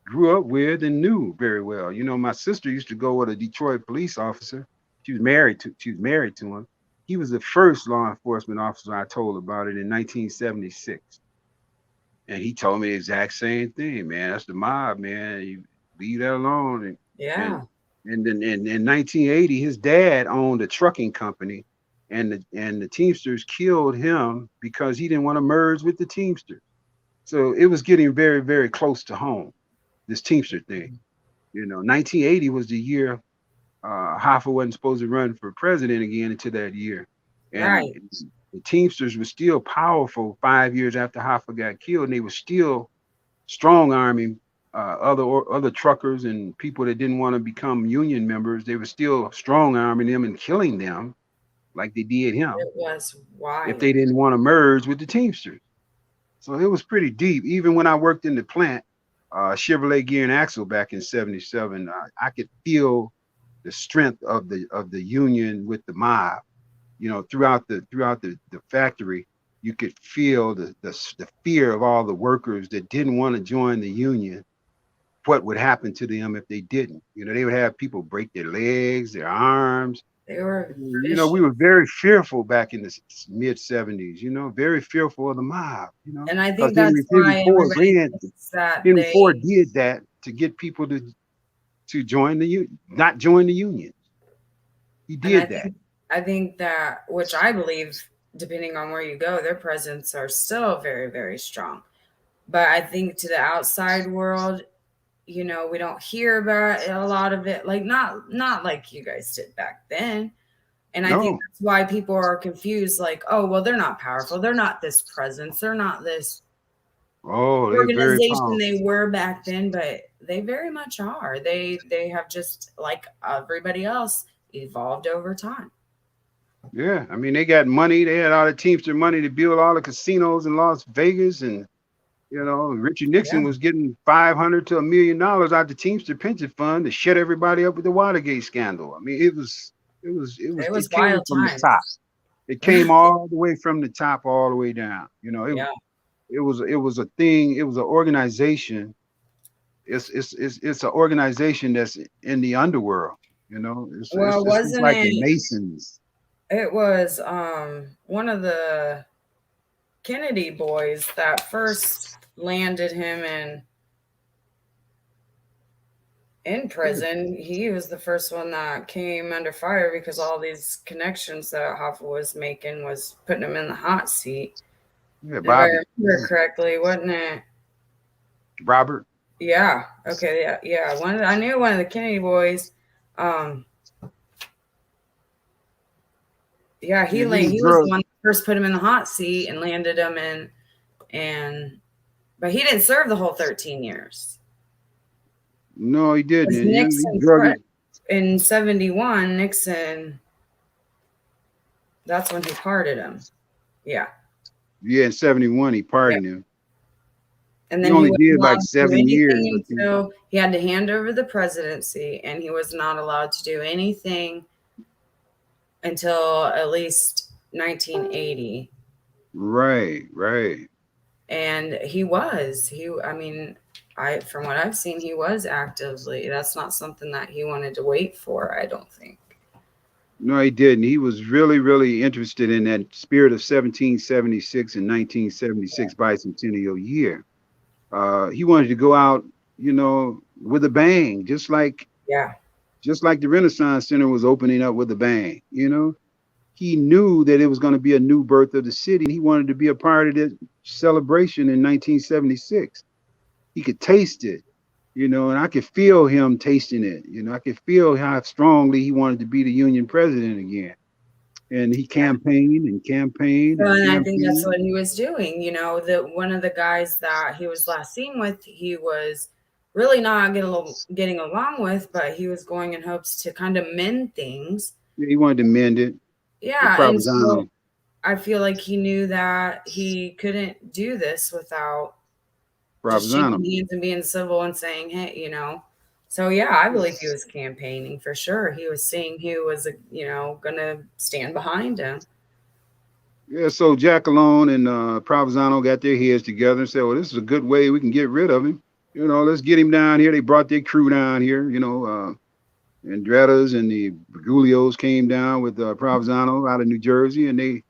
grew up with and knew very well. My sister used to go with a Detroit police officer. She was married to him. He was the first law enforcement officer I told about it in 1976. And he told me the exact same thing, man. That's the mob, man. You leave that alone. Yeah. And then in 1980, his dad owned a trucking company, and the Teamsters killed him because he didn't want to merge with the Teamsters. So it was getting very, very close to home, this Teamster thing. 1980 was the year Hoffa wasn't supposed to run for president again until that year. And Right. the Teamsters were still powerful 5 years after Hoffa got killed, and they were still strong arming other truckers and people that didn't want to become union members. They were still strong arming them and killing them like they did him It was wild. if they didn't want to merge with the Teamsters. So it was pretty deep. Even when I worked in the plant, Chevrolet Gear and Axle back in '77, I could feel the strength of the union with the mob. Throughout the factory, you could feel the fear of all the workers that didn't want to join the union. What would happen to them if they didn't? They would have people break their legs, their arms. They were We were very fearful back in the mid '70s. Very fearful of the mob. and I think that's why everybody thinks that Henry Ford did that to get people to join the union, not join the union. He did that. I think that, which I believe, depending on where you go, their presence are still very, very strong. But I think to the outside world, we don't hear about a lot of it, like not like you guys did back then. And I think that's why people are confused, like, oh, well, they're not powerful. They're not this presence. They're not this organization they were back then, but they very much are. They have just, like everybody else, evolved over time. Yeah, I mean, they got money. They had all the Teamster money to build all the casinos in Las Vegas, and Richard Nixon was getting $500 to $1 million out the Teamster pension fund to shut everybody up with the Watergate scandal. I mean, it was wild from the top. It came all the way from the top all the way down. It was a thing. It was an organization. It's an organization that's in the underworld. It's like the Masons. It was one of the Kennedy boys that first landed him in prison. He was the first one that came under fire because all these connections that Hoffa was making was putting him in the hot seat. Yeah, Bobby. If I remember correctly, wasn't it? Robert. Yeah. Okay. Yeah. I knew one of the Kennedy boys. Yeah, he was the one that first put him in the hot seat and landed him in, but he didn't serve the whole 13 years. No, he didn't. Nixon in 71, Nixon, that's when he pardoned him. Yeah. Yeah, in 71, he pardoned him. And then he only did like 7 years. Until he had to hand over the presidency, and he was not allowed to do anything until at least 1980. Right. And from what I've seen, he was actively, that's not something that he wanted to wait for, I don't think. No, he didn't. He was really, really interested in that spirit of 1776 and 1976 bicentennial year. He wanted to go out, with a bang, just like the Renaissance Center was opening up with a bang. He knew that it was going to be a new birth of the city. He wanted to be a part of the celebration in 1976. He could taste it, and I could feel him tasting it. I could feel how strongly he wanted to be the Union president again. And he campaigned and campaigned. Well, and I think that's what he was doing. One of the guys that he was last seen with, he was really not getting along with, but he was going in hopes to kind of mend things. Yeah, he wanted to mend it. Yeah. And so I feel like he knew that he couldn't do this without just Provenzano. shaking hands and being civil and saying, hey, you know. So yeah, I believe he was campaigning for sure. He was seeing who was, you know, gonna stand behind him. Yeah, so Jackalone and Provenzano got their heads together and said, well, this is a good way we can get rid of him. You know, let's get him down here. They brought their crew down here, you know, Andrettas and the Bergulios came down with Provenzano out of New Jersey, and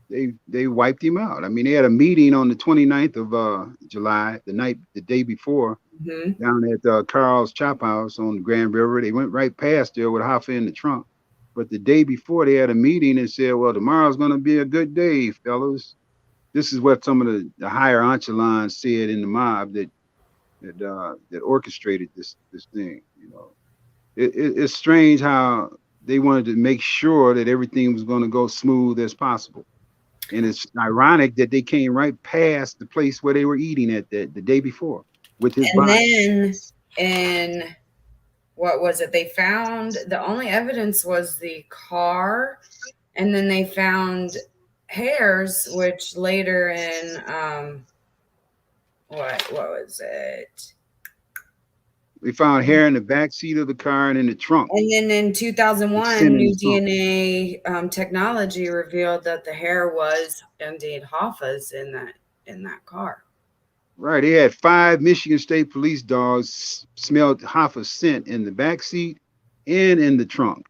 they wiped him out. I mean, they had a meeting on the 29th of July, the day before, Hmm. down at Carl's Chop House on the Grand River. They went right past there with Hoffa in the trunk. But the day before, they had a meeting and said, well, tomorrow's going to be a good day, fellas. This is what some of the higher echelons said in the mob that orchestrated this thing. You know, it's strange how they wanted to make sure that everything was going to go smooth as possible. And it's ironic that they came right past the place where they were eating at the day before with his And body. then in what was it? They found the only evidence was the car, and then they found hairs, which later in what was it? They found hair in the back seat of the car and in the trunk. And then in The 2001, scent in new the trunk. DNA technology revealed that the hair was indeed Hoffa's in that car. Right. They had 5 Michigan State police dogs smelled Hoffa's scent in the back seat and in the trunk.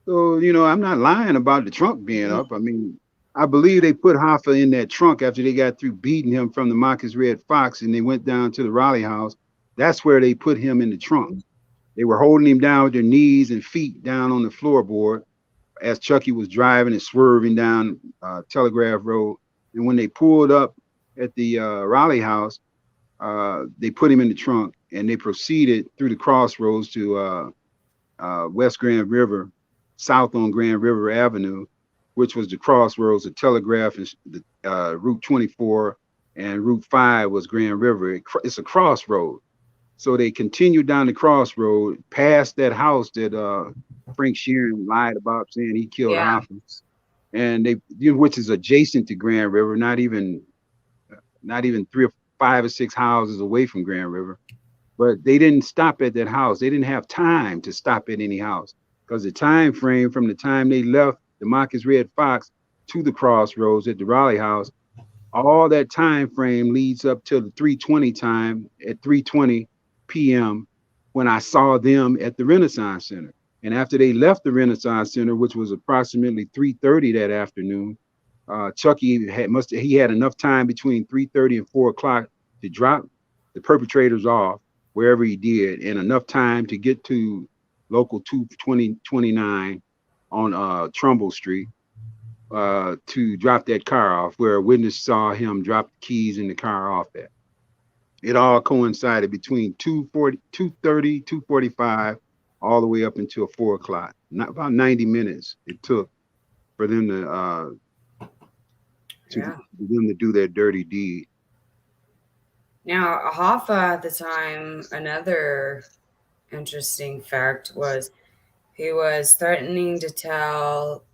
So, you know, I'm not lying about the trunk being up. I mean, I believe they put Hoffa in that trunk after they got through beating him from the Marcus Red Fox and they went down to the Raleigh house. That's where they put him in the trunk. They were holding him down with their knees and feet down on the floorboard as Chucky was driving and swerving down Telegraph Road. And when they pulled up at the Raleigh house, they put him in the trunk and they proceeded through the crossroads to West Grand River, south on Grand River Avenue, which was the crossroads of Telegraph and the Route 24 and Route 5 was Grand River. It's a crossroad. So they continued down the crossroad past that house that Frank Sheeran lied about saying he killed Yeah. Hoffa, and which is adjacent to Grand River, not even 3 or 5 or 6 houses away from Grand River. But they didn't stop at that house. They didn't have time to stop at any house because the time frame from the time they left the Marcus Red Fox to the crossroads at the Raleigh house, all that time frame leads up till the 3:20 time at 3:20 p.m. when I saw them at the Renaissance Center. And after they left the Renaissance Center, which was approximately 3:30 that afternoon, Chucky had enough time between 3:30 and 4 o'clock to drop the perpetrators off wherever he did, and enough time to get to local 229 on Trumbull Street to drop that car off where a witness saw him drop the keys in the car off at. It all coincided between 2:40, 2:30, 2:45, all the way up until 4 o'clock. Not about 90 minutes it took for them to do their dirty deed. Now, Hoffa at the time, another interesting fact was he was threatening to tell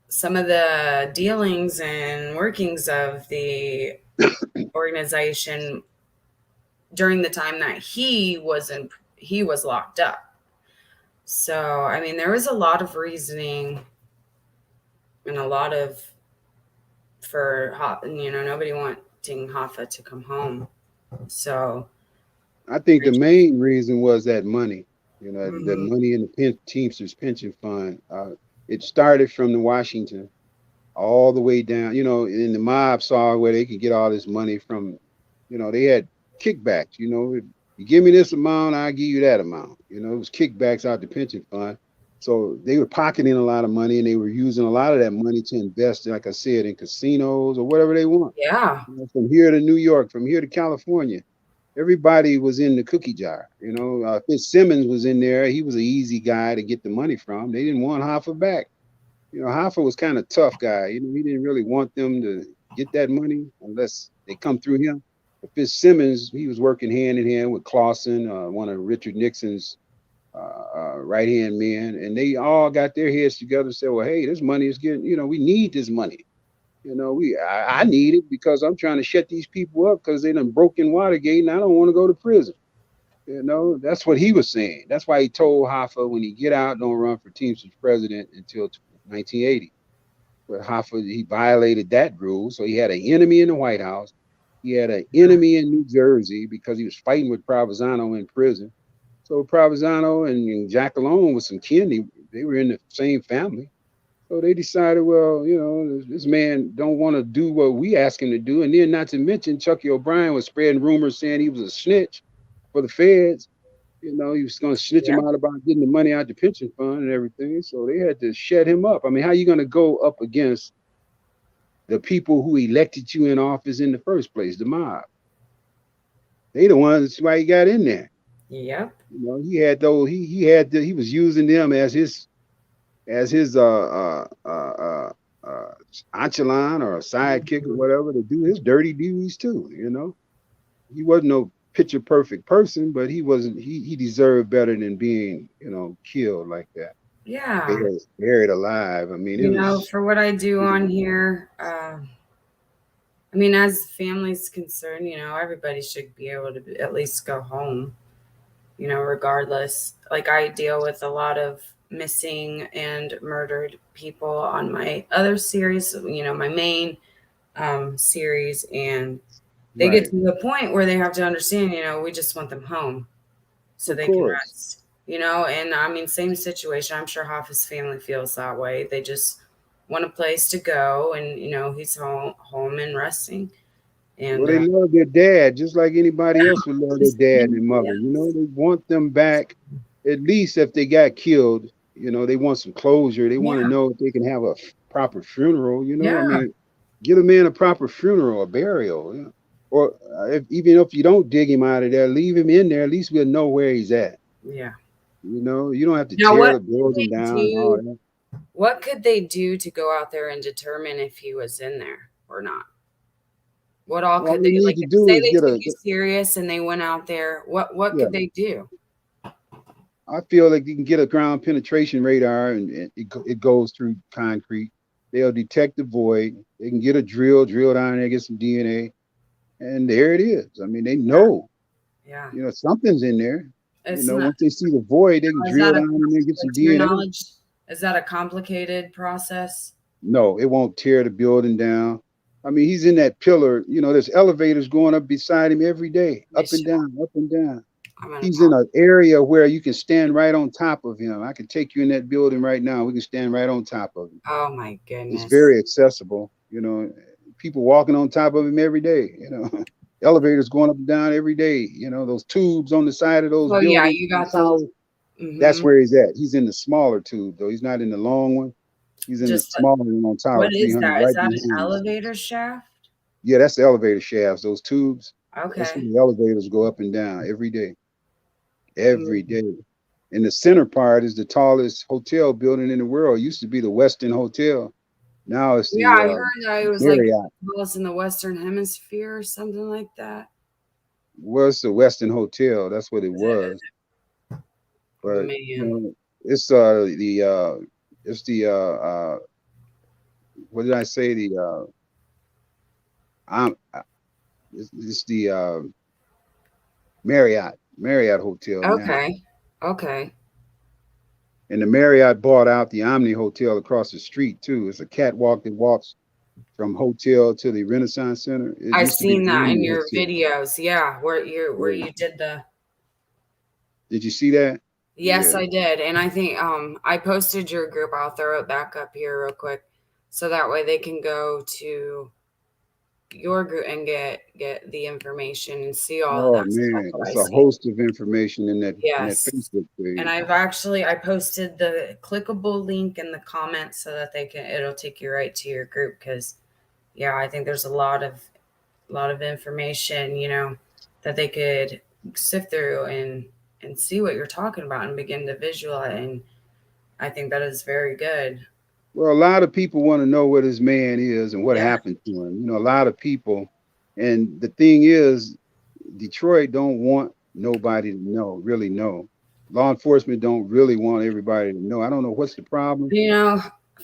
some of the dealings and workings of the organization during the time that he was locked up. So, I mean, there was a lot of reasoning and a lot of for nobody wanting Hoffa to come home. So I think the main reason was that money, the mhm. money in the Teamsters pension fund. It started from the Washington all the way down, and the mob saw where they could get all this money from, they had kickbacks, you give me this amount, I'll give you that amount. It was kickbacks out the pension fund. So they were pocketing a lot of money and they were using a lot of that money to invest, like I said, in casinos or whatever they want. Yeah. From here to New York, from here to California. Everybody was in the cookie jar. Fitzsimmons was in there. He was an easy guy to get the money from. They didn't want Hoffa back. Hoffa was kind of tough guy. He didn't really want them to get that money unless they come through him. But Fitzsimmons, he was working hand in hand with Clausen, one of Richard Nixon's right-hand men, and they all got their heads together and said, well, hey, this money is getting, we need this money. I need it because I'm trying to shut these people up because they done broken Watergate and I don't want to go to prison. That's what he was saying. That's why he told Hoffa when he get out, don't run for Teamsters president until 1980. But Hoffa, he violated that rule. So he had an enemy in the White House. He had an enemy in New Jersey because he was fighting with Provenzano in prison. So Provenzano and Jack Lalonde was some kin. They were in the same family. So they decided, well, this man don't want to do what we ask him to do. And then not to mention Chucky O'Brien was spreading rumors saying he was a snitch for the feds. He was going to snitch him out about getting the money out the pension fund and everything. So they had to shut him up. I mean, how are you going to go up against the people who elected you in office in the first place, the mob? They the ones, that's why he got in there. Yep. He had those, he was using them as his enchilon or a sidekick or whatever to do his dirty duties too. He wasn't no picture perfect person, but he wasn't. He deserved better than being killed like that. Yeah. Buried alive. I mean, for what I do on here, I mean, as families concerned, everybody should be able to at least go home. Regardless. Like I deal with a lot of missing and murdered people on my other series, my main series, and they get to the point where they have to understand, we just want them home so they can rest, and I mean, same situation. I'm sure Hoffa's family feels that way. They just want a place to go and, he's home and resting. And they love their dad just like anybody else would love their dad and mother. They want them back. At least if they got killed, they want some closure. They want to know if they can have a proper funeral. I mean, get a man a proper funeral, a burial. Or even if you don't dig him out of there, leave him in there. At least we'll know where he's at. Yeah. You don't have to tear the building down. All that. What could they do to go out there and determine if he was in there or not? What all could they like? Say they took you serious and they went out there. What could they do? I feel like you can get a ground penetration radar and it goes through concrete. They'll detect the void. They can get a drill down there, get some DNA, and there it is. I mean, they know. Yeah. Something's in there. Once they see the void, they can drill down and then get some DNA. Is that a complicated process? No, it won't tear the building down. I mean, he's in that pillar. There's elevators going up beside him every day, up and down, up and down. He's in an area where you can stand right on top of him. I can take you in that building right now. We can stand right on top of him. Oh my goodness. It's very accessible. People walking on top of him every day. Elevators going up and down every day. Those tubes on the side of those buildings. Yeah, you got those. Mm-hmm. That's where he's at. He's in the smaller tube, though. He's not in the long one. He's in the smaller one on top. What is that? Is that an elevator shaft? Yeah, that's the elevator shafts. Those tubes. Okay. That's where the elevators go up and down every day. Every day. And the center part is the tallest hotel building in the world. It used to be the Westin Hotel. Now it's the I heard that it was Marriott. like the tallest in the Western Hemisphere or something like that. Was the Westin Hotel? That's what it was. But it's what did I say? It's the Marriott Hotel. Okay. Now. Okay. And the Marriott bought out the Omni Hotel across the street too. It's a catwalk that walks from hotel to the Renaissance Center. I've seen that in your videos. Yeah, where you did the. Did you see that? Yes, I did. And I think I posted your group. I'll throw it back up here real quick, so that way they can go to your group and get the information and see all of that stuff. Oh man, it's a host of information in that, yes. in that Facebook page. And I posted the clickable link in the comments so that it'll take you right to your group, because I think there's a lot of information, that they could sift through and see what you're talking about and begin to visualize. And I think that is very good. Well, a lot of people want to know what this man is and what happened to him. A lot of people. And the thing is, Detroit don't want nobody to really know. Law enforcement don't really want everybody to know. I don't know what's the problem.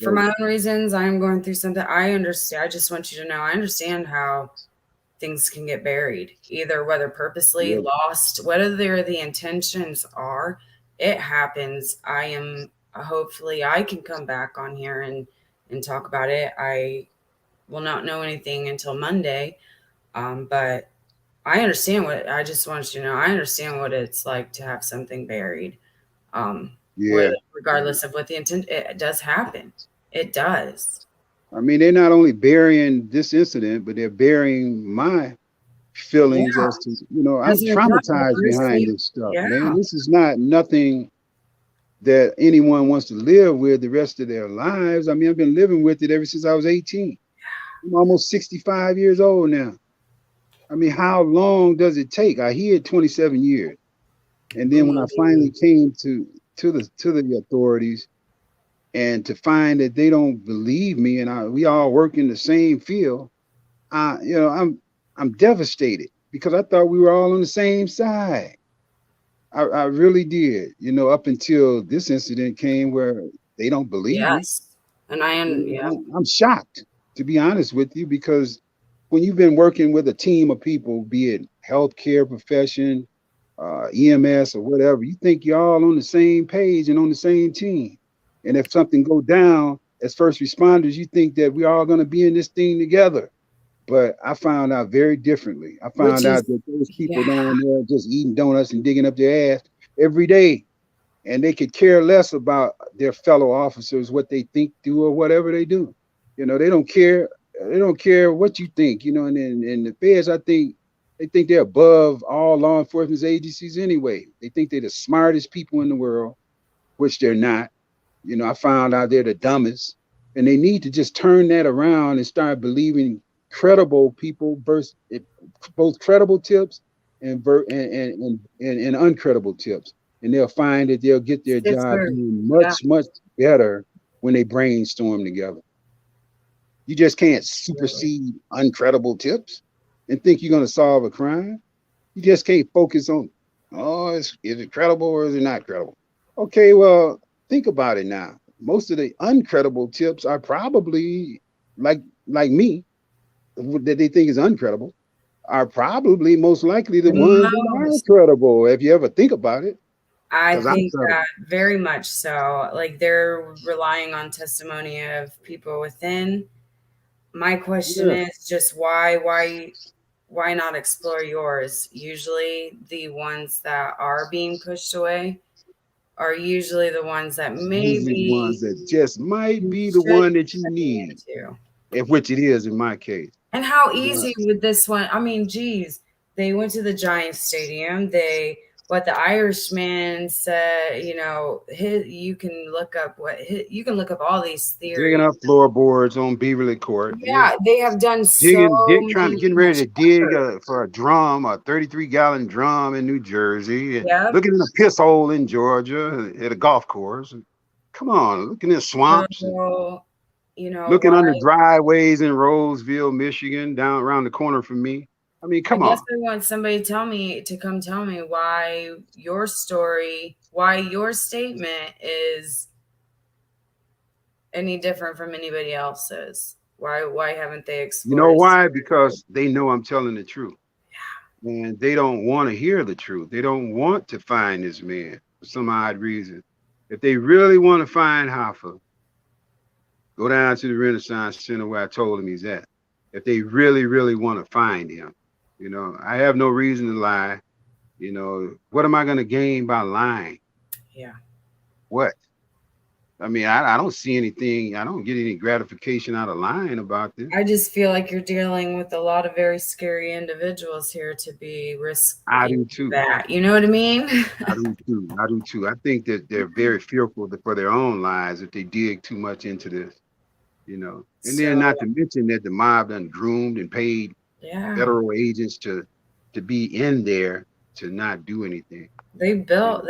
for my own reasons, I am going through something. I understand. I just want you to know, I understand how things can get buried, either whether purposely Yeah. lost, whether the intentions are, it happens. I am hopefully I can come back on here and talk about it. I will not know anything until Monday. But I understand what I just want you to know. I understand what it's like to have something buried. Yeah. Regardless of what the intent, it does happen. It does. I mean, they're not only burying this incident, but they're burying my feelings Yeah. as to, I'm As an example, traumatized behind honestly, this stuff, man. yeah. This is not nothing that anyone wants to live with the rest of their lives. I mean, I've been living with it ever since I was 18. I'm almost 65 years old now. I mean, how long does it take? I hear 27 years. And then when I finally came to the authorities and to find that they don't believe me and we all work in the same field, I'm devastated because I thought we were all on the same side. I really did, up until this incident came where they don't believe me. Yes. And I am, yeah. I'm shocked, to be honest with you, because when you've been working with a team of people, be it healthcare profession, EMS or whatever, you think you're all on the same page and on the same team. And if something go down as first responders, you think that we're all going to be in this thing together. But I found out very differently. I found out that those people down there just eating donuts and digging up their ass every day, and they could care less about their fellow officers, what they think, do, or whatever they do. They don't care. They don't care what you think. And the feds, I think, they think they're above all law enforcement agencies anyway. They think they're the smartest people in the world, which they're not. I found out they're the dumbest, and they need to just turn that around and start believing credible people versus both credible tips and uncredible tips, and they'll find that they'll get their job doing much better when they brainstorm together. You just can't supersede uncredible tips and think you're going to solve a crime. You just can't focus on, is it credible or is it not credible? Okay, well, think about it now. Most of the uncredible tips are probably like me, that they think is uncredible, are probably most likely the ones that are credible, if you ever think about it. I think that very much so. Like, they're relying on testimony of people within. My question is just why not explore yours? Usually the ones that are being pushed away are usually the ones that maybe ones that just might be the one that you need, which it is in my case. And how easy with this one? I mean, geez, they went to the Giants stadium. What the Irishman said, you can look up all these theories. Digging up floorboards on Beverly Court. Yeah, they have done getting ready to dig for a 33-gallon drum in New Jersey, and looking in a piss hole in Georgia at a golf course. Come on, looking in swamps. Looking under driveways in Roseville, Michigan, down around the corner from me. I mean, come on. I guess I want somebody to come tell me why your story, why your statement is any different from anybody else's. Why haven't they explored? You know why? Because they know I'm telling the truth. Yeah. And they don't want to hear the truth. They don't want to find this man for some odd reason. If they really want to find Hoffa, go down to the Renaissance Center where I told him he's at. If they really, really want to find him, I have no reason to lie. What am I going to gain by lying? Yeah. What? I mean, I don't see anything. I don't get any gratification out of lying about this. I just feel like you're dealing with a lot of very scary individuals here to be risking. I do too. That. You know what I mean? I do too. I think that they're very fearful for their own lives if they dig too much into this. And then not to mention that the mob done groomed and paid federal agents to be in there to not do anything. They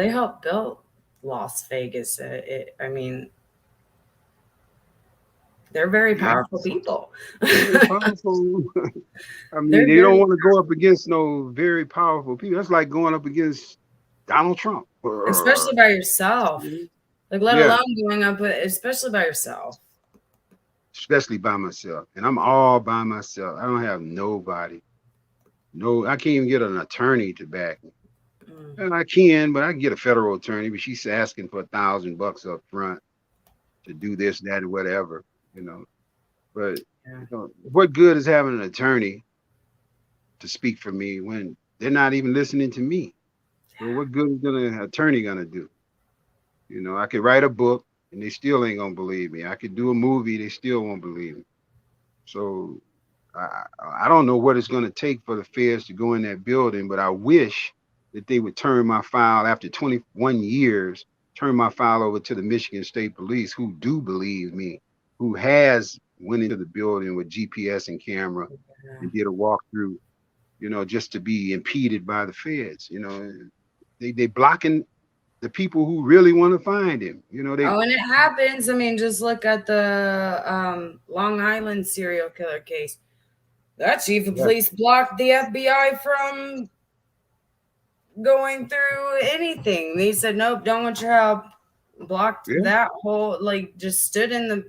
helped build Las Vegas. I mean, they're very powerful people. Very powerful. I mean, they don't want to go up against no very powerful people. That's like going up against Donald Trump. Especially by yourself. Like, let alone going up with, especially by yourself. especially by myself. And I'm all by myself. I don't have nobody. No, I can't even get an attorney to back me. Mm, And I can, but I can get a federal attorney, but she's asking for $1,000 up front to do this, that, and whatever, you know. But yeah. what good is having an attorney to speak for me when they're not even listening to me? So what good is an attorney gonna do? I could write a book and they still ain't gonna believe me. I could do a movie, they still won't believe me. So I don't know what it's gonna take for the feds to go in that building, but I wish that they would turn my file after 21 years, turn my file over to the Michigan State Police, who do believe me, who has went into the building with GPS and camera Yeah. and did a walkthrough, just to be impeded by the feds. They blocking the people who really want to find him. They Oh, and it happens. I mean, just look at the Long Island serial killer case. That chief of yeah, police blocked the FBI from going through anything. They said, nope, don't want your help. Blocked yeah, that whole, like, just stood in the,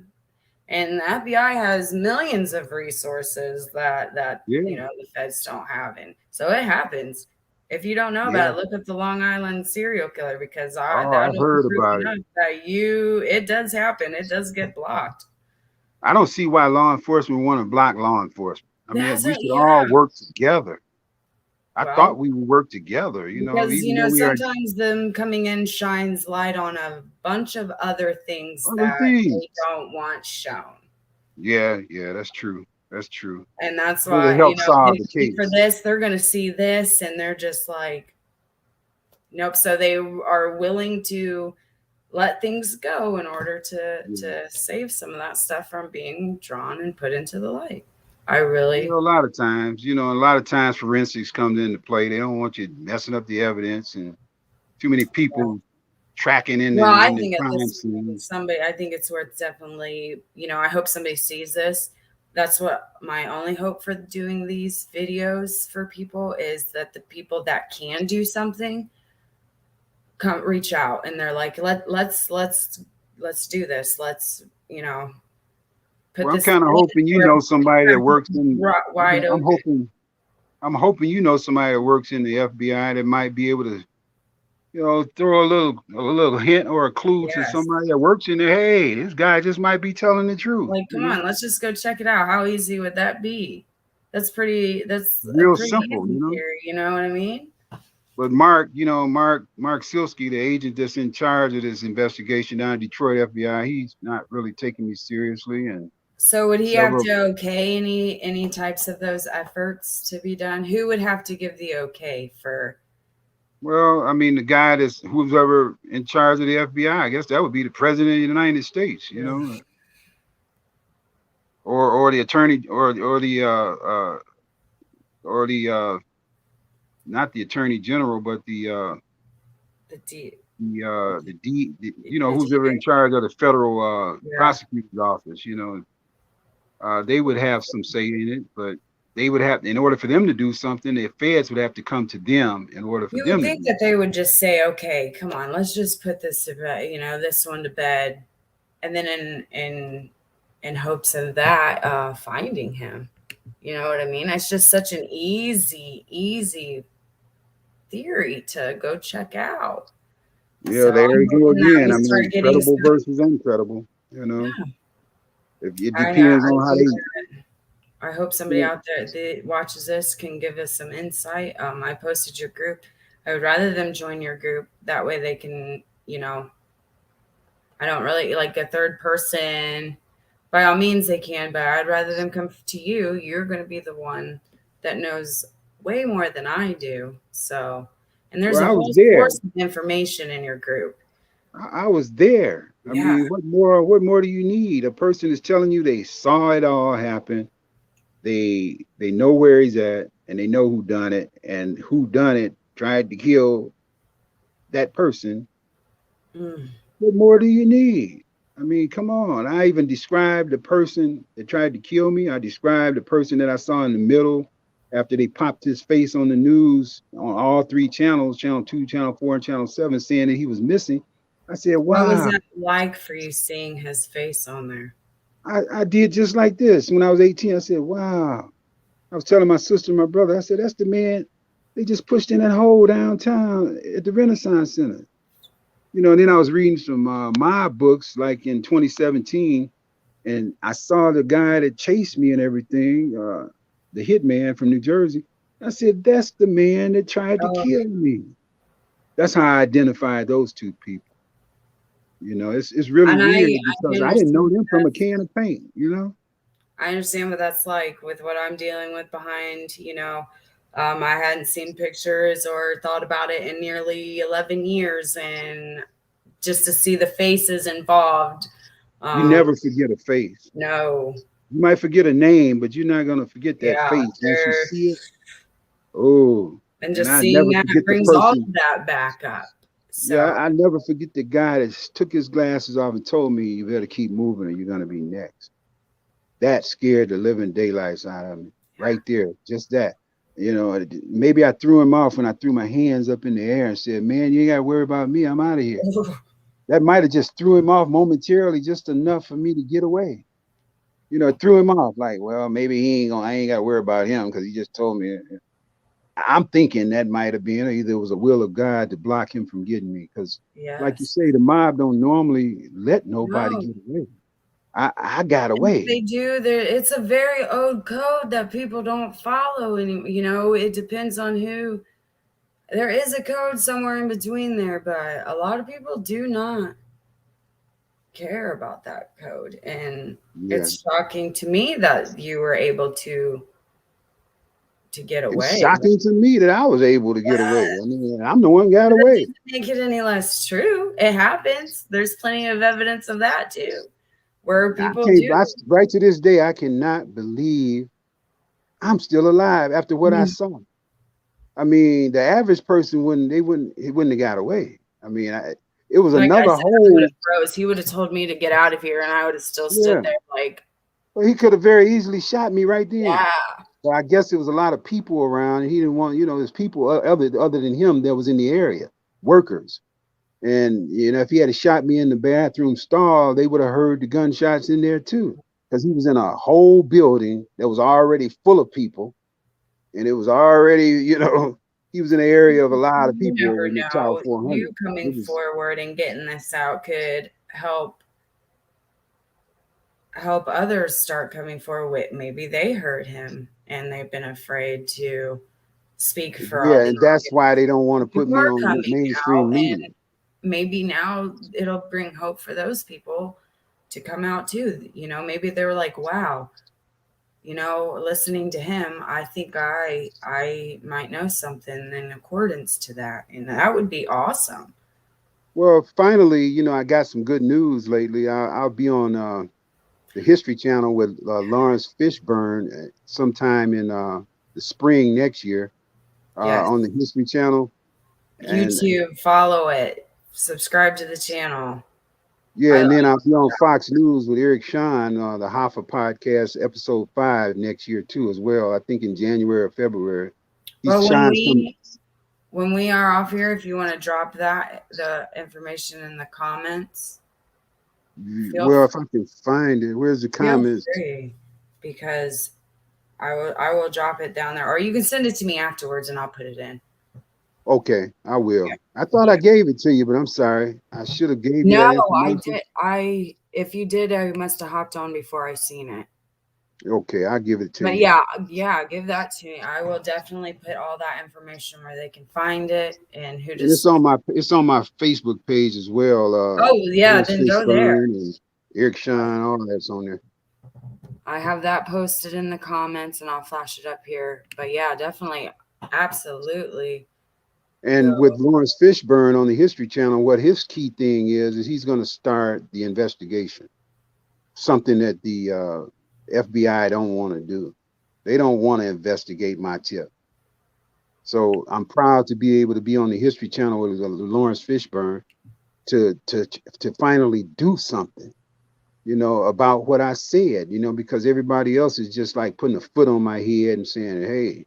and the FBI has millions of resources that yeah, the feds don't have. And so it happens. If you don't know yeah. about it, look at the Long Island serial killer, because I Oh, I've know for heard proof about it. enough that it does happen. It does get blocked. I don't see why law enforcement want to block law enforcement. I mean, That's we it. should all Yeah. work together. I thought Well, we would work together, because even though we are sometimes them coming in shines light on a bunch of other things other that they things. don't want shown. Yeah, yeah, that's true. That's true. And that's It'll why, help solve they the see for case. this, they're going to see this, and they're just like, nope. So they are willing to let things go in order Yeah. to save some of that stuff from being drawn and put into the light. I really, A lot of times, a lot of times forensics comes into play. They don't want you messing up the evidence and too many people tracking in well, the I in the think at crime this point, scenes. I think it's worth definitely, I hope somebody sees this. That's what my only hope for doing these videos for people is, that the people that can do something come reach out, and they're like, let's do this. Let's, put Well, I'm this kind of hoping somebody that works in. wide I'm open. hoping. I'm hoping somebody that works in the FBI that might be able to, throw a little hint or a clue to Yes. somebody that works in there. Hey, this guy just might be telling the truth. Like, come on, let's just go check it out. How easy would that be? That's a Real pretty simple, easy theory, you know what I mean? But Mark Silsky, the agent that's in charge of this investigation down in Detroit FBI, he's not really taking me seriously, and So would he have several. to okay any types of those efforts to be done? Who would have to give the okay for? Well, I mean, the guy that's who's ever in charge of the FBI, I guess that would be the president of the United States, or the attorney, or the not the attorney general, but The D, who's ever in charge of the federal yeah. prosecutor's office, they would have some say in it, but they would have, in order for them to do something, the feds would have to come to them in order for You would them to think do that they would just say, okay, come on, let's just put this to bed, this one to bed, and then in hopes of that finding him. You know what I mean? It's just such an easy theory to go check out. Yeah, So there I'm you go hoping that again. we I start mean, getting credible some. versus incredible. If it I know. depends on how they. I hope somebody out there that watches this can give us some insight. I posted your group. I would rather them join your group. That way they can, I don't really like a third person. By all means, they can, but I'd rather them come to you. You're going to be the one that knows way more than I do. So, and there's Well, a I was whole there. source of information in your group. I was there. I Yeah. mean, what more? What more do you need? A person is telling you they saw it all happen. They know where he's at, and they know who done it, and who done it tried to kill that person. Mm. What more do you need? I mean, come on. I even described the person that tried to kill me. I described the person that I saw in the middle after they popped his face on the news on all three channels, channel 2, channel 4, and channel 7, saying that he was missing. I said, What was wow. that like for you seeing his face on there? I did just like this. When I was 18, I said, wow. I was telling my sister and my brother, I said, that's the man they just pushed in that hole downtown at the Renaissance Center. You know, and then I was reading some mob books like in 2017, and I saw the guy that chased me and everything, the hitman from New Jersey. I said, that's the man that tried to Oh, kill me. That's how I identified those two people. You know, it's really and weird I because I didn't know understand them from a that's can of paint, you know? I understand what that's like with what I'm dealing with behind, I hadn't seen pictures or thought about it in nearly 11 years. And just to see the faces involved, You um, never forget a face. no, You might forget a name, but you're not gonna forget that yeah, face. Once you there, see it, oh, and and just I seeing never that forget the brings all of person. that back up. Yeah, So, I never forget the guy that took his glasses off and told me you better keep moving or you're gonna be next. That scared the living daylights out of me. yeah. Right there, just that. You know, maybe I threw him off when I threw my hands up in the air and said, "Man, you ain't got to worry about me. I'm out of here." That might have just threw him off momentarily, just enough for me to get away. You know, it threw him off. Like, well, maybe he ain't gonna. I ain't got to worry about him because he just told me. I'm thinking that might have been either it was a will of God to block him from getting me. Because, like you Yes. say, the mob don't normally let nobody No. get away. I got And if away. they do, it's a very old code that people don't follow. And, it depends on who. There is a code somewhere in between there, but a lot of people do not care about that code. And Yeah, it's shocking to me that you were able to get it's away. shocking to me that I was able to get away. But I mean, I'm the one got that away. didn't make it any less true. It happens. There's plenty of evidence of that too, where I people can't. do. Right to this day, I cannot believe I'm still alive after what I Mhm. saw. I mean, the average person wouldn't. He wouldn't have got away. I mean, it was Like I another said, I would have hole. froze. He would have told me to get out of here, and I would have still stood Yeah, there like, well, he could have very easily shot me right then. yeah. But I guess there was a lot of people around, and he didn't want. You know, there's people other than him that was in the area, workers. And you know, if he had shot me in the bathroom stall, they would have heard the gunshots in there too, because he was in a whole building that was already full of people, and it was already, you know, he was in an area of a lot of You people never in the Tower know. You 400. coming It was forward and getting this out could help others start coming forward. Maybe they heard him and they've been afraid to speak for all yeah, these and that's years. why they don't want to put People me are on coming out, mainstream media. and maybe now it'll bring hope for those people to come out too. Maybe they were like, wow, listening to him, I think I might know something in accordance to that. And that would be awesome. Well, finally, you know, I got some good news lately. I'll be on the History Channel with Lawrence Fishburne sometime in the spring next year Yes. on the History Channel. And YouTube, follow it, subscribe to the channel. yeah, I and then I'll be on Fox News with Eric Sean, the Hoffa podcast, episode 5 next year too, as well. I think in January or February. He's Well, when Sean's coming. we are off here, if you want to drop the information in the comments, feel Well, if I can find it, where's the feel comments? free, because I will drop it down there, or you can send it to me afterwards and I'll put it in. Okay, I Yeah. will. I thought I Yeah. gave it to you, but I'm sorry. I should have gave you No, that I information. did. If you did, I must have hopped on before I seen it. Okay, I'll give it to But you. yeah, give that to me. I will definitely put all that information where they can find it and who And just. it's on my Facebook page as well. Oh yeah, Lawrence then go there. Fishburne and Eric Sean, all that's on there. I have that posted in the comments and I'll flash it up here. But yeah, definitely, absolutely And with go. Lawrence Fishburne on the History Channel, what his key thing is he's going to start the investigation. Something that the FBI don't want to do. They don't want to investigate my tip. So I'm proud to be able to be on the History Channel with Lawrence Fishburne to finally do something, you know, about what I said, you know, because everybody else is just like putting a foot on my head and saying, "Hey,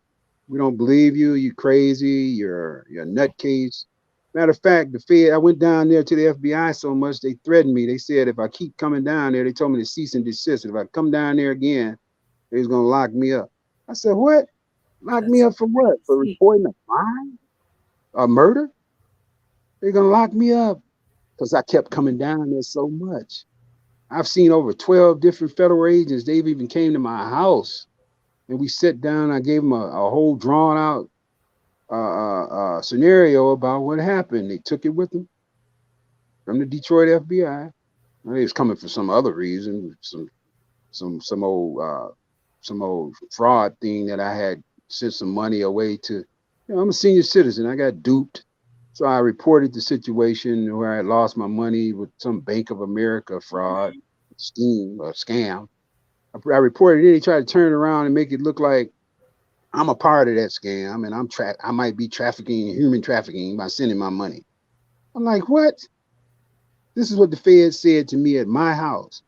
we don't believe you. You crazy. You're a nutcase." Matter of fact, the Fed, I went down there to the FBI so much they threatened me. They said if I keep coming down there, they told me to cease and desist. If I come down there again, they was gonna lock me up. I said, what? Lock me That's up for what? For crazy. reporting a crime? A murder? They're gonna lock me up because I kept coming down there so much. I've seen over 12 different federal agents. They've even came to my house and we sat down. I gave them a whole drawn out scenario about what happened. They took it with them from the Detroit FBI. Well, they was coming for some other reason, some old fraud thing that I had sent some money away to. You know, I'm a senior citizen. I got duped. So I reported the situation where I lost my money with some Bank of America fraud, scheme or scam. I reported it. They tried to turn it around and make it look like I'm a part of that scam and I might be trafficking, human trafficking by sending my money. I'm like, what? This is what the Fed said to me at my house.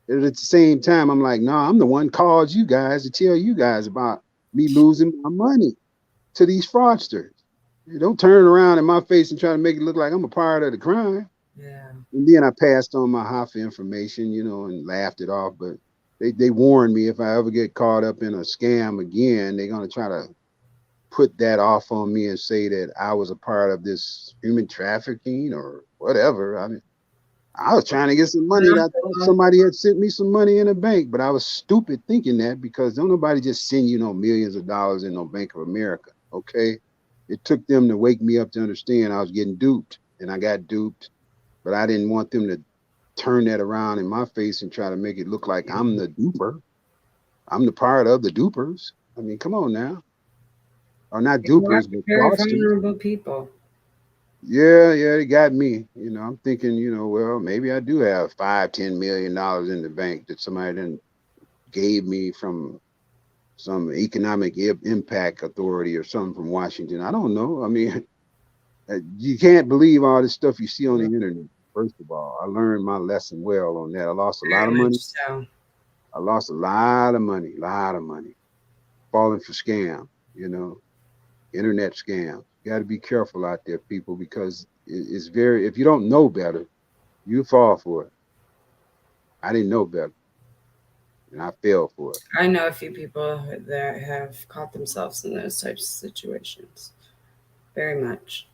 And at the same time, I'm like, no, I'm the one called you guys to tell you guys about me losing my money to these fraudsters. You don't turn around in my face and try to make it look like I'm a part of the crime. Yeah. And then I passed on my Hoffa information, you know, and laughed it off. But they warned me if I ever get caught up in a scam again, they're going to try to put that off on me and say that I was a part of this human trafficking or whatever. I mean, I was trying to get some money. And I thought somebody had sent me some money in a bank, but I was stupid thinking that because don't nobody just send you no millions of dollars in no Bank of America. Okay. It took them to wake me up to understand I was getting duped and I got duped, but I didn't want them to turn that around in my face and try to make it look like I'm the duper. I'm the part of the dupers. I mean, come on now. Or not dupers, but Very fraudsters. vulnerable people. Yeah, they got me. You know, I'm thinking, you know, well, maybe I do have $5-10 million in the bank that somebody then gave me from some economic impact authority or something from Washington. I don't know. I mean, you can't believe all this stuff you see on the internet. First of all, I learned my lesson well on that. I lost a lot of Very money. much so. I lost a lot of money falling for scam, you know, internet scam. You got to be careful out there, people, because it's very, if you don't know better, you fall for it. I didn't know better and I fell for it. I know a few people that have caught themselves in those types of situations. Very much.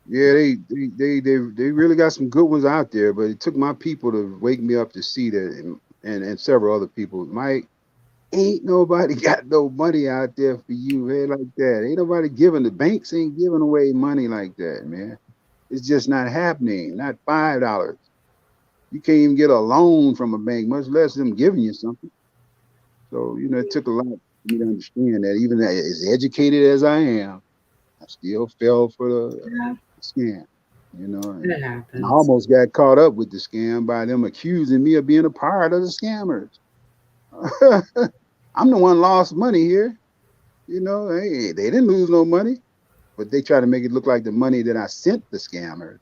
Yeah, they really got some good ones out there, but it took my people to wake me up to see that, and several other people. Mike, ain't nobody got no money out there for you, man, like that. Ain't nobody giving, the banks ain't giving away money like that, man. It's just not happening. Not $5. You can't even get a loan from a bank, much less them giving you something. So, you know, it took a lot for me to understand that. Even as educated as I am, I still fell for the Yeah, scam, you know, and it I happens. almost got caught up with the scam by them accusing me of being a part of the scammers. I'm the one lost money here. You know, they didn't lose no money, but they try to make it look like the money that I sent the scammer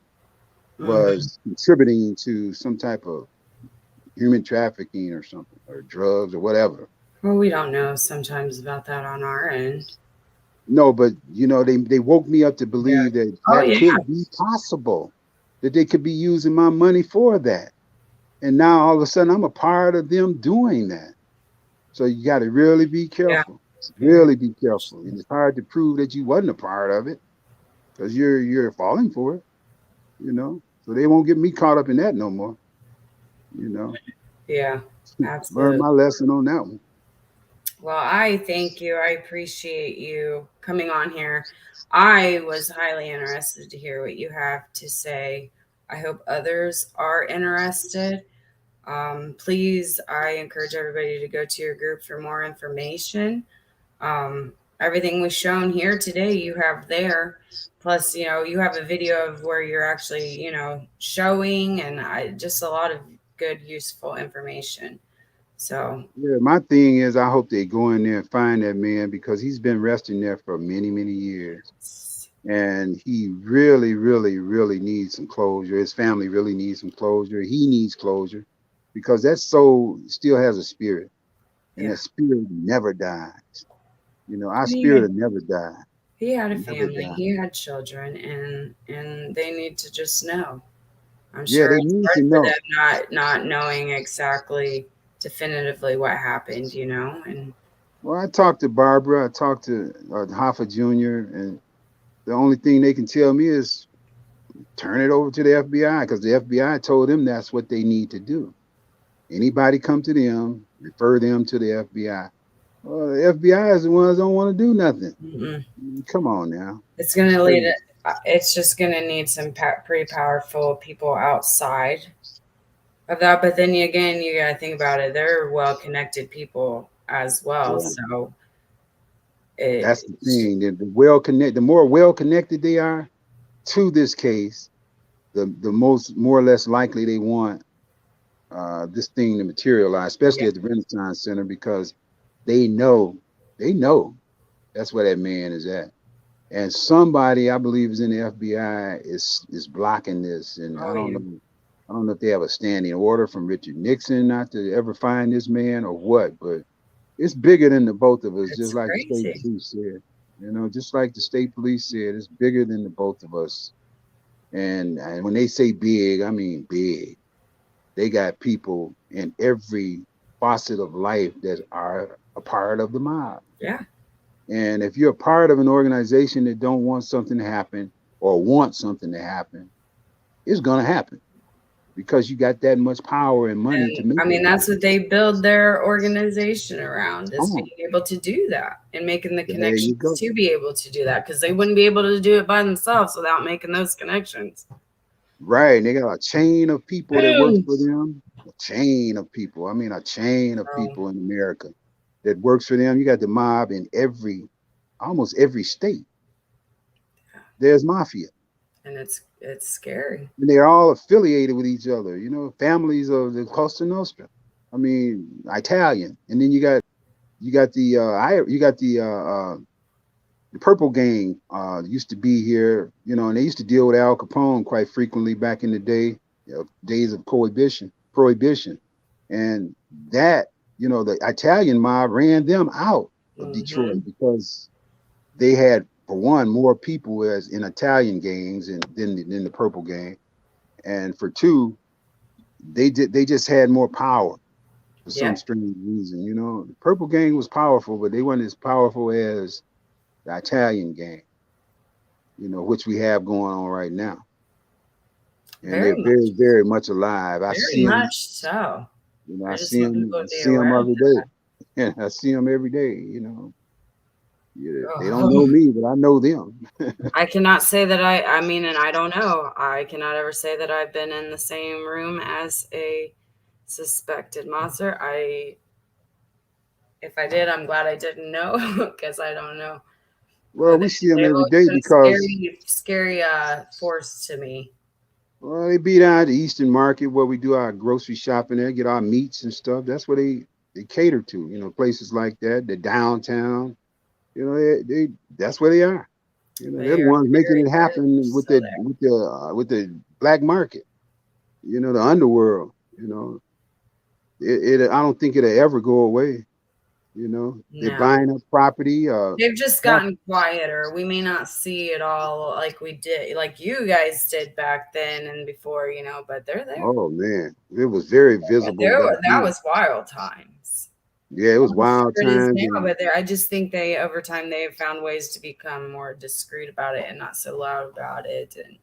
Hmm. was contributing to some type of human trafficking or something, or drugs or whatever. Well, we don't know sometimes about that on our end. No, but you know, they woke me up to Yeah. believe that Oh, that yeah. could be possible, that they could be using my money for that. And now all of a sudden I'm a part of them doing that. So you got to really be Yeah. careful. Very Really be careful. And it's hard to prove that you wasn't a part of it because you're falling for it, you know. So they won't get me caught up in that no more, you know. Yeah, Learn absolutely. my lesson on that one. Well, I thank you. I appreciate you coming on here. I was highly interested to hear what you have to say. I hope others are interested. Please, I encourage everybody to go to your group for more information. Everything was shown here today, you have there. Plus, you have a video of where you're actually, showing, and just a lot of good, useful information. So, Yeah, my thing is I hope they go in there and find that man because he's been resting there for many, many years. And he really, really, really needs some closure. His family really needs some closure. He needs closure because that soul still has a spirit, and yeah. that spirit never dies. You know, our Yeah. spirit will never die. He had a Never family, die. he had children, and they need to just know. I'm Yeah, sure they it's need hard to for know. them not knowing exactly definitively what happened, you know? And Well, I talked to Barbara, I talked to Hoffa Jr., and the only thing they can tell me is turn it over to the FBI because the FBI told them that's what they need to do. Anybody come to them, refer them to the FBI. Well, the FBI is the ones that don't want to do nothing. mm-mm. Come on now. It's going It's to lead crazy. it. It's just going to need some pretty powerful people outside of that. But then again, you got to think about it. They're well connected people as well. Yeah, So that's the it, thing. The more well connected they are to this case, the most more or less likely they want this thing to materialize, yeah, especially at the Renaissance Center, because they know they know that's where that man is at. And somebody I believe is in the FBI is blocking this. And oh yeah, I don't know if they have a standing order from Richard Nixon not to ever find this man or what, but it's bigger than the both of us, just it's like the state crazy. police said. Just like the state police said, it's bigger than the both of us. And when they say big, I mean big. They got people in every facet of life that are a part of the mob. Yeah, And if you're a part of an organization that don't want something to happen or want something to happen, it's gonna happen because you got that much power and money to and make I it mean that's happen. what they build their organization around is Oh, being able to do that and making the there you connections go. to be able to do that because they wouldn't be able to do it by themselves without making those connections. Right. And they got a chain of people that works Boom. for them. A chain of people. I mean, a chain of So, people in America that works for them. You got the mob in almost every state. There's mafia. and it's scary. And they're all affiliated with each other. Families of the Costa Nostra. I mean, Italian. And then you got the Purple Gang used to be here, and they used to deal with Al Capone quite frequently back in the day, days of prohibition, and that the Italian mob ran them out of Hmm. Detroit because they had, for one, more people as in Italian gangs than the Purple Gang, and for two, they just had more power for some Yeah, strange reason. The Purple Gang was powerful, but they weren't as powerful as the Italian gang, which we have going on right now. And they're very very, much, very much alive. I very see them, much so. I just see want them, people I to be see them aware of every day. that. Yeah, I see them every day. Yeah, they don't Oh, know me, but I know them. I cannot say that I mean, and I don't know. I cannot ever say that I've been in the same room as a suspected monster. If I did, I'm glad I didn't know because I don't know. Well, But we see them they've every always day been a because scary force to me. they be down at the Eastern Market where we do our grocery shopping there, get our meats and stuff. That's where they cater to. Places like that. The downtown. They that's where they are. They're They the are ones making very, it very much happen with so the there. black market. The underworld. I don't think it'll ever go away. They're No. buying up property. They've just Prop- gotten quieter. We may not see it all like we did, like you guys did back then and before, but they're there. oh man, it was very visible There, back that then. was wild times. Yeah, it was I'm sure wild it is times, now, and but I just think over time, they have found ways to become more discreet about it and not so loud about it. And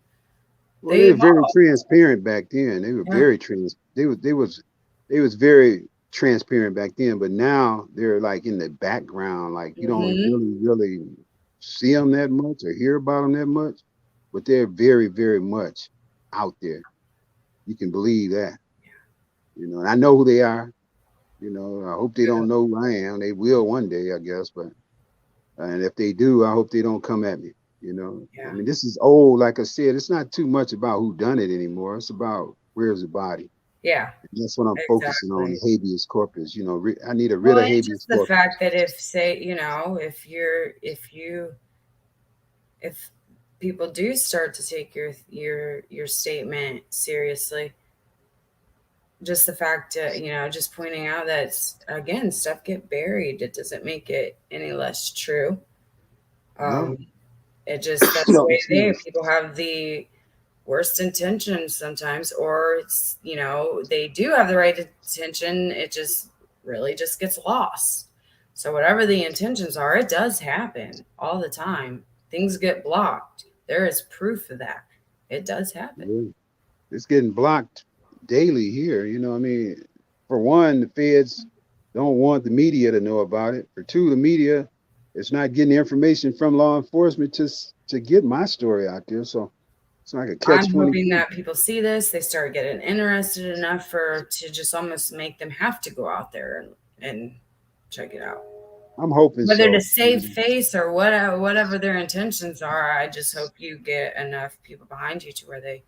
well, they they were very evolve. transparent back then. They were Yeah. very trans. They was very transparent back then, but now they're like in the background. Like you don't Hmm. really see them that much or hear about them that much, but they're very, very much out there. You can believe that. And I know who they are. I hope they don't know who I am. They will one day, I guess. But and if they do, I hope they don't come at me. I Yeah. mean, this is old. Like I said, it's not too much about who done it anymore. It's about where's the body. Yeah. And that's what I'm focusing on, Exactly. the habeas corpus. I need a writ Well, of and habeas just the corpus. fact that if, say, if people do start to take your statement seriously, just the fact just pointing out that again stuff get buried, it doesn't make it any less true. No, um It just, that's the No, way excuse me. people have the worst intentions sometimes, or it's, they do have the right intention. It just really just gets lost. So whatever the intentions are, it does happen all the time. Things get blocked. There is proof of that. It does happen. Yeah. It's getting blocked daily here. You know, I mean, for one, the feds don't want the media to know about it. For two, the media is not getting the information from law enforcement to get my story out there. So it's like a catch I'm hoping 22. that people see this, they start getting interested enough to just almost make them have to go out there and check it out. I'm hoping Whether to so. save face or whatever their intentions are, I just hope you get enough people behind you to where they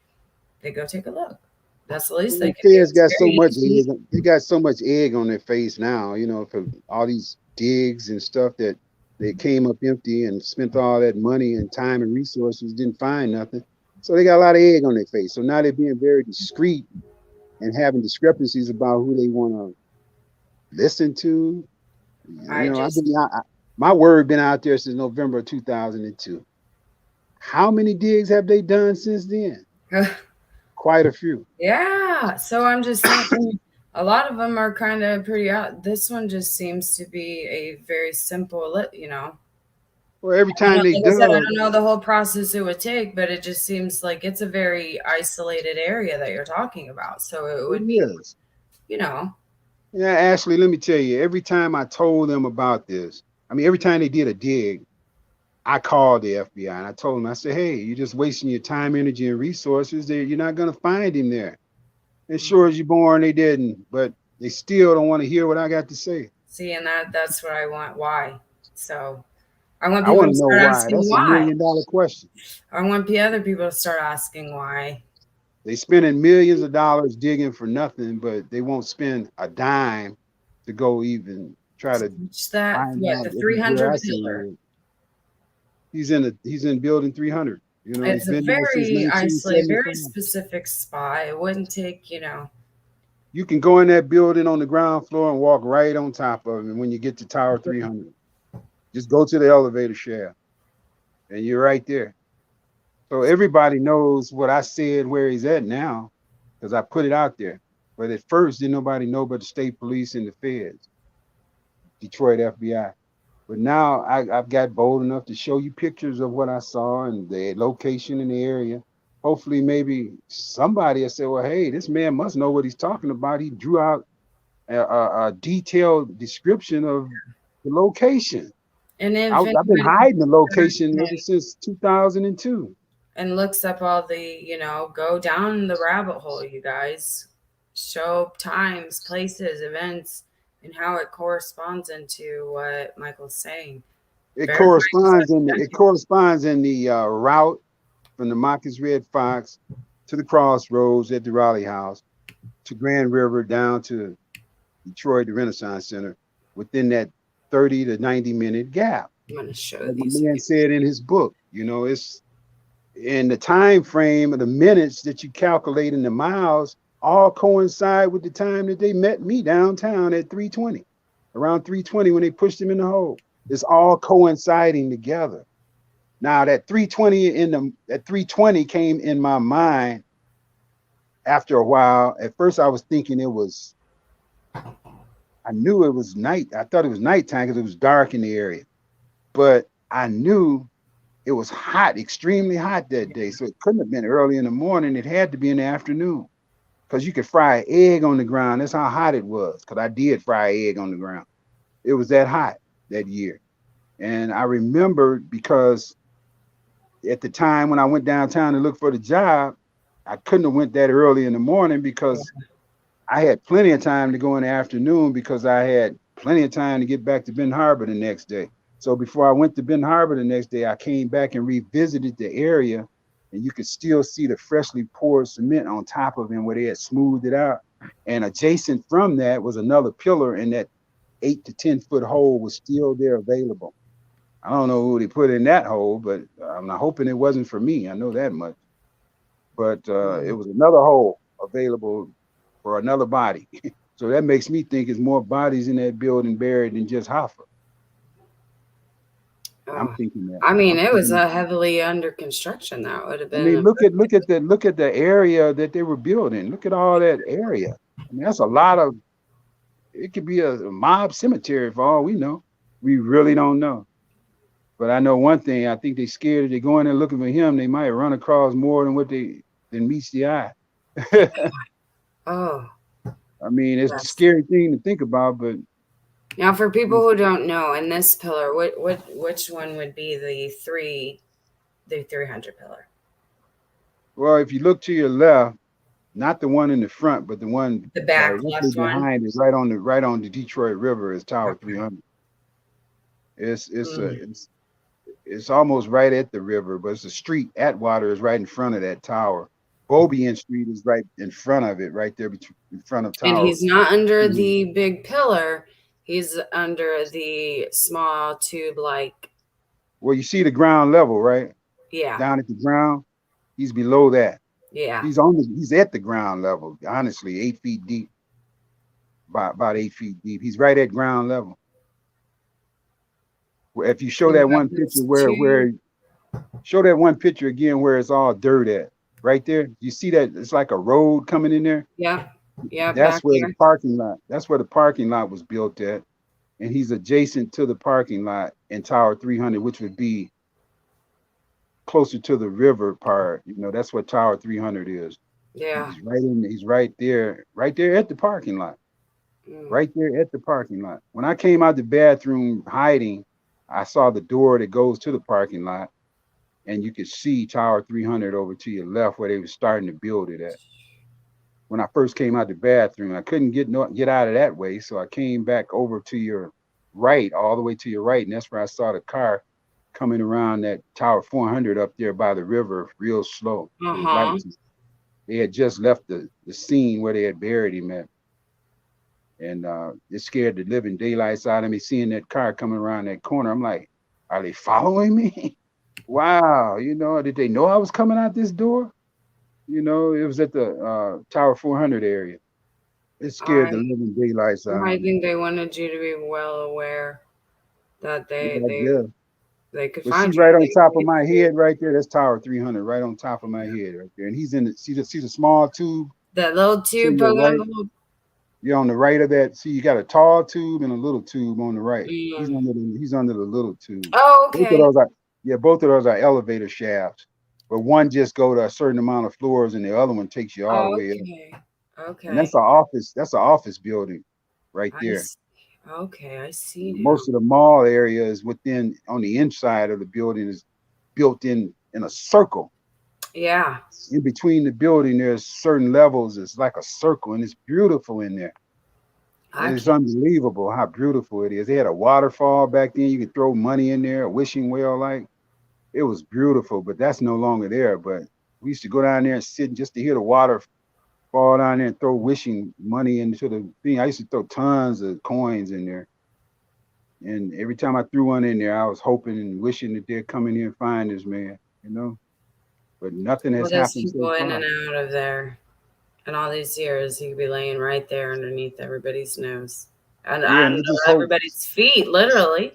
go take a look. That's the least they The can do. feds It's got so very much easy. egg. They got so much egg on their face now. You know, for all these digs and stuff that they came up empty and spent all that money and time and resources, didn't find nothing. So they got a lot of egg on their face. So now they're being very discreet and having discrepancies about who they want to listen to. I You know, just my word been out there since November of 2002. How many digs have they done since then? Quite a few. yeah. So I'm just saying, a lot of them are kind of pretty out. This one just seems to be a very simple, Well, every I don't know, time they like I said, I dug, don't know the whole process it would take, but it just seems like it's a very isolated area that you're talking about. So it it would be, is. you know, Yeah, Ashley, let me tell you, every time I told them about this, I mean, every time they did a dig, I called the FBI and I told them, I said, hey, you're just wasting your time, energy, and resources. You're not going to find him there. And sure as you're born, they didn't, but they still don't want to hear what I got to say. see, and that's what I want. Why? So I want I people want to to know start why. asking That's a why. $1 million question. I want the other people to start asking why. They spending millions of dollars digging for nothing, but they won't spend a dime to go even try to It's that find what out the if he's where 300 I say he pillar. is. He's in building 300. You know, he's It's a been there since very isolated, very 1975. specific spot. It wouldn't take, You can go in that building on the ground floor and walk right on top of him when you get to Tower 300. Just go to the elevator shaft and you're right there. So everybody knows what I said where he's at now because I put it out there. But at first, didn't nobody know but the state police and the feds, Detroit FBI. But now I've got bold enough to show you pictures of what I saw and the location in the area. Hopefully, maybe somebody will say, well, hey, this man must know what he's talking about. He drew out a detailed description of the location. and if I've been anybody hiding the location ever since 2002. and looks up all the, go down the rabbit hole, you guys. Show times, places, events, and how it corresponds into what Michael's saying. Verifying stuff. It corresponds in the route from the Marcus Red Fox to the crossroads at the Raleigh House to Grand River down to Detroit, the Renaissance Center, within that 30 to 90-minute gap. I'm going to show Like my these man people. said in his book, you know, it's in the time frame of the minutes that you calculate in the miles all coincide with the time that they met me downtown at 320, around 320 when they pushed him in the hole. It's all coinciding together. Now that 320 came in my mind after a while. At first I was thinking I knew it was night. I thought it was nighttime because it was dark in the area. But I knew it was hot, extremely hot that day. So it couldn't have been early in the morning. It had to be in the afternoon because you could fry an egg on the ground. That's how hot it was because I did fry an egg on the ground. It was that hot that year. And I remembered because at the time when I went downtown to look for the job, I couldn't have went that early in the morning because I had plenty of time to go in the afternoon because I had plenty of time to get back to Ben Harbor the next day. So before I went to Ben Harbor the next day, I came back and revisited the area, and you could still see the freshly poured cement on top of it where they had smoothed it out. And adjacent from that was another pillar, and that 8 to 10 foot hole was still there available. I don't know who they put in that hole, but I'm not hoping it wasn't for me. I know that much. But it was another hole available for another body. So that makes me think it's more bodies in that building buried than just Hoffa. I'm Oh, thinking that. I mean, I'm it was thinking. heavily under construction. That would have I been mean, a look at the area that they were building. Look at all that area. I mean, that's a lot of. It could be a mob cemetery for all we know. We really don't know. But I know one thing. I think they scared if they go in there looking for him, they might run across more than what they than meets the eye. oh, I mean, it's a yes. scary thing to think about, but Now, for people who don't know, in this pillar, which one would be the 300 pillar? well, if you look to your left, not the one in the front, but the one The back directly left one. behind it, right on the Detroit River is Tower Okay. 300. It's it's a Mm. it's almost right at the river, but it's the street. Atwater is right in front of that tower. Beaubien Street is right in front of it, right there in front of And Tower. he's not under Mhm. the big pillar. He's under the small tube, like, Well, you see the ground level, right? yeah, Down at the ground, he's below that. yeah. He's at the ground level, honestly, 8 feet deep, about 8 feet deep. He's right at ground level. If you show You that have one picture those two. show that one picture again where it's all dirt at, right there. You see that it's like a road coming in there. Yep. Yep. That's Back where the here. parking lot. That's where the parking lot was built at, and he's adjacent to the parking lot in Tower 300, which would be closer to the river part. You know, that's what Tower 300 is. Yeah. He's right in. He's right there at the parking lot, Mm. right there at the parking lot. When I came out the bathroom hiding, I saw the door that goes to the parking lot, and you could see Tower 300 over to your left where they were starting to build it at. When I first came out the bathroom, I couldn't get out of that way, so I came back over to your right, all the way to your right, and that's where I saw the car coming around that Tower 400 up there by the river, real slow. Uh It was like huh. they had just left the scene where they had buried him at, and it scared the living daylights out of me seeing that car coming around that corner. I'm like, are they following me? Wow, you know, did they know I was coming out this door? You know, it was at the Tower 400 area. It scared the I living daylights out I of me. think they wanted you to be well aware that Yeah, I guess. they could But see, find you. right on They top of could my get you. head, right there, that's Tower 300, right on top of my head, right there. And he's in the see the small tube That little to tube your poking up right. the little. You're on the right of that. See, you got a tall tube and a little tube on the right. Mm. He's under the little tube. Oh, Both of okay. those are both of those are elevator shafts. But one just go to a certain amount of floors, and the other one takes you all the Oh, way up. okay. And Okay. that's an office building right I there. see. Okay, I see now. Most of the mall area is within on the inside of the building is built in a circle. Yeah. In between the building, there's certain levels. It's like a circle, and it's beautiful in there. I It's can. unbelievable how beautiful it is. They had a waterfall back then. You could throw money in there, a wishing well, like it was beautiful. But that's no longer there. But we used to go down there and sit just to hear the water fall down there and throw wishing money into the thing. I used to throw tons of coins in there. And every time I threw one in there, I was hoping and wishing that they'd come in here and find this man, you know. But nothing Well, has there's happened so people in far. and out of there. And all these years, he could be laying right there underneath everybody's nose. And Yeah, under and I just hope, everybody's feet, literally.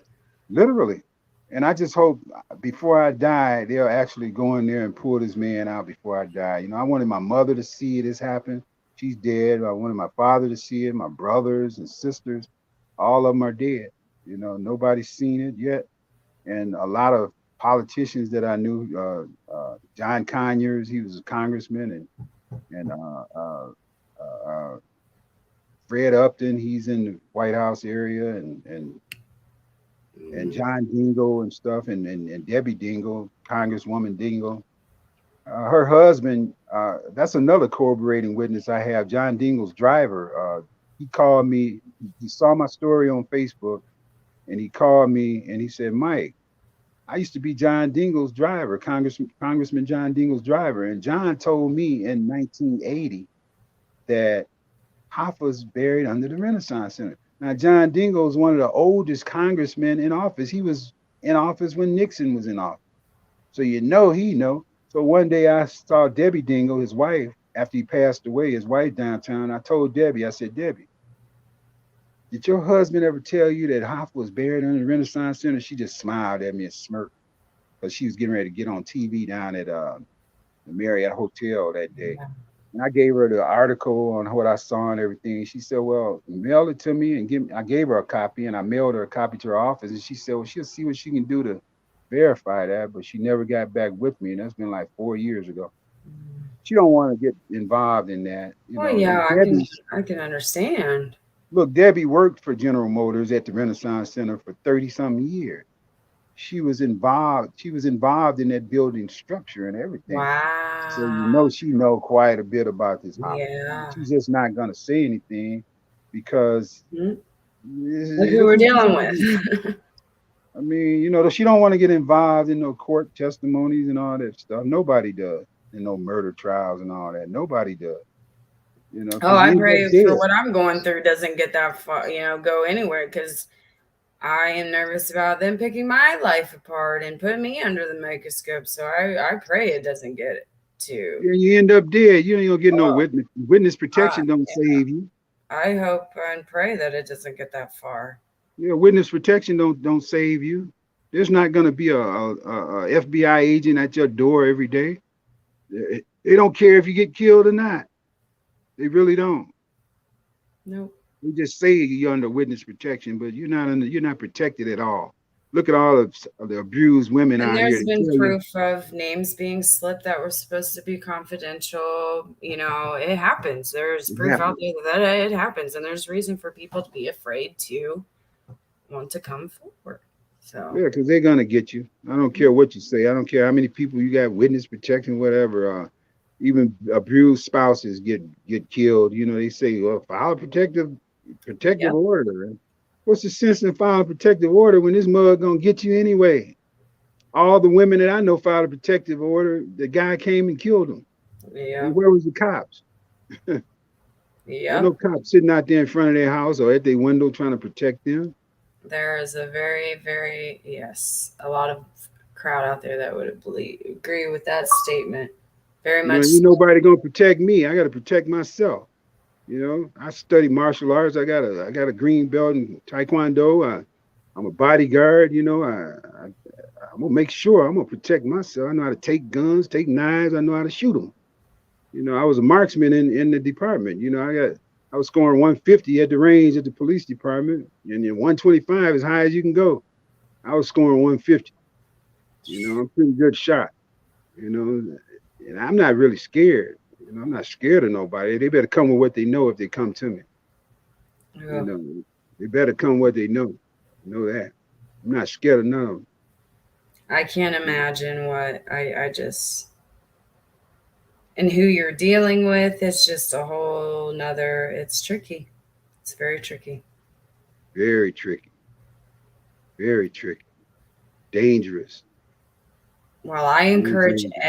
literally, and I just hope before I die, they'll actually go in there and pull this man out before I die. You know, I wanted my mother to see this happen. She's dead. I wanted my father to see it, my brothers and sisters. All of them are dead. You know, nobody's seen it yet. And a lot of politicians that I knew, John Conyers, he was a congressman, and Fred Upton, he's in the White House area, and Mm. John Dingell and stuff, and Debbie Dingell, Congresswoman Dingell. Her husband, that's another corroborating witness I have. John Dingell's driver, he called me. He saw my story on Facebook, and he called me and he said, "Mike, I used to be John Dingell's driver, Congressman John Dingell's driver." And John told me in 1980 that Hoffa's buried under the Renaissance Center. Now, John Dingell is one of the oldest congressmen in office. He was in office when Nixon was in office. So you know he know. So one day I saw Debbie Dingell, his wife, after he passed away, his wife downtown. I told Debbie, I said, "Debbie, Did your husband ever tell you that Hoffa was buried in the Renaissance Center? She just smiled at me and smirked because she was getting ready to get on TV down at the Marriott Hotel that day. Yeah. And I gave her the article on what I saw and everything. She said, "Well, mail it to me and give me." I gave her a copy and I mailed her a copy to her office. And she said, "Well, she'll see what she can do to verify that." But she never got back with me, and that's been like 4 years ago. Mm. She don't want to get involved in that, you Well, know. yeah, And Debbie, I can understand. look, Debbie worked for General Motors at the Renaissance Center for 30 something years. She was involved. She was involved in that building structure and everything. So you Wow. know she know quite a bit about this Hoffa thing. Yeah. She's just not gonna say anything because Mhm. Look who look we're who she's dealing interviewing. with. I mean, you know, she don't want to get involved in no court testimonies and all that stuff. Nobody does. In no murder trials and all that. Nobody does. You know, Oh, because you I end up pray for dead. what I'm going through doesn't get that far, go anywhere because I am nervous about them picking my life apart and putting me under the microscope. So I pray it doesn't get to. Yeah, you end up dead. You ain't gonna get no Oh, witness. Witness I, protection don't save you. I hope and pray that it doesn't get that far. Yeah, witness protection don't save you. There's not gonna be a FBI agent at your door every day. They don't care if you get killed or not. They really don't. Nope. They just say you're under witness protection, but you're not protected at all. Look at all of the abused women And out here there's that been tell you proof of names being slipped that were supposed to be confidential. It happens. There's it proof out happened. there that it happens, and there's reason for people to be afraid to want to come forward. So, Yeah, because they're gonna get you. I don't care what you say. I don't care how many people you got witness protection, whatever. Even abused spouses get killed. You know, they say, well, file a protective yep. order. And what's the sense in filing a protective order when this mug gonna get you anyway? All the women that I know filed a protective order. The guy came and killed them. And Yep. where was the cops? There's no Yep. cops sitting out there in front of their house or at their window trying to protect them. There is a very, very, yes, a lot of crowd out there that would agree with that statement. Very You know, much ain't so. nobody gonna protect me. I gotta protect myself. You know, I study martial arts. I got a green belt in Taekwondo. I'm a bodyguard. You know, I'm gonna make sure I'm gonna protect myself. I know how to take guns, take knives. I know how to shoot them. You know, I was a marksman in the department. You know, I was scoring 150 at the range at the police department, and then 125 as high as you can go. I was scoring 150. You know, I'm a pretty good shot. You know, and I'm not really scared. You know, I'm not scared of nobody. They better come with what they know if they come to me. You Yeah. know, they better come what they know. Know that. I'm not scared of none of them. I can't imagine what I just, and who you're dealing with. It's just a whole nother, it's tricky. It's very tricky. Very tricky. Very tricky. Dangerous. Well, I Very encourage dangerous.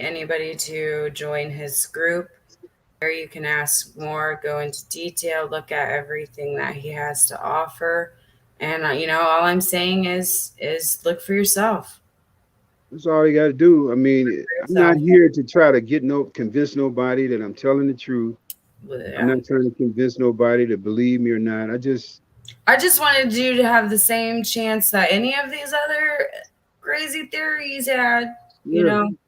anybody to join his group. There you can ask more, go into detail, look at everything that he has to offer. And all I'm saying is look for yourself. That's all you got to do. I Look mean, for I'm not yourself. here to try to convince nobody that I'm telling the truth. I'm Yeah. not trying to convince nobody to believe me or not. I just wanted you to have the same chance that any of these other crazy theories had, you yeah. know. I mean,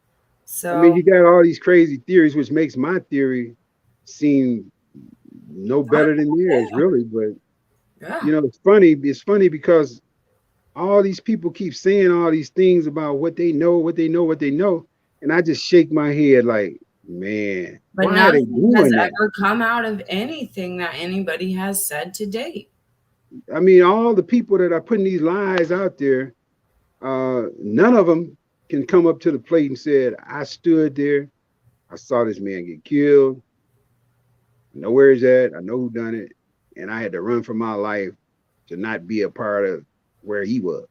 So you got all these crazy theories, which makes my theory seem no better than theirs, really. But yeah. you know, it's funny. It's funny because all these people keep saying all these things about what they know, what they know, what they know, and I just shake my head like, man, But why are they nothing has doing that? ever come out of anything that anybody has said to date. I mean, all the people that are putting these lies out there, none of them can come up to the plate and said, I stood there, I saw this man get killed, I know where he's at, I know who done it, and I had to run for my life to not be a part of where he was.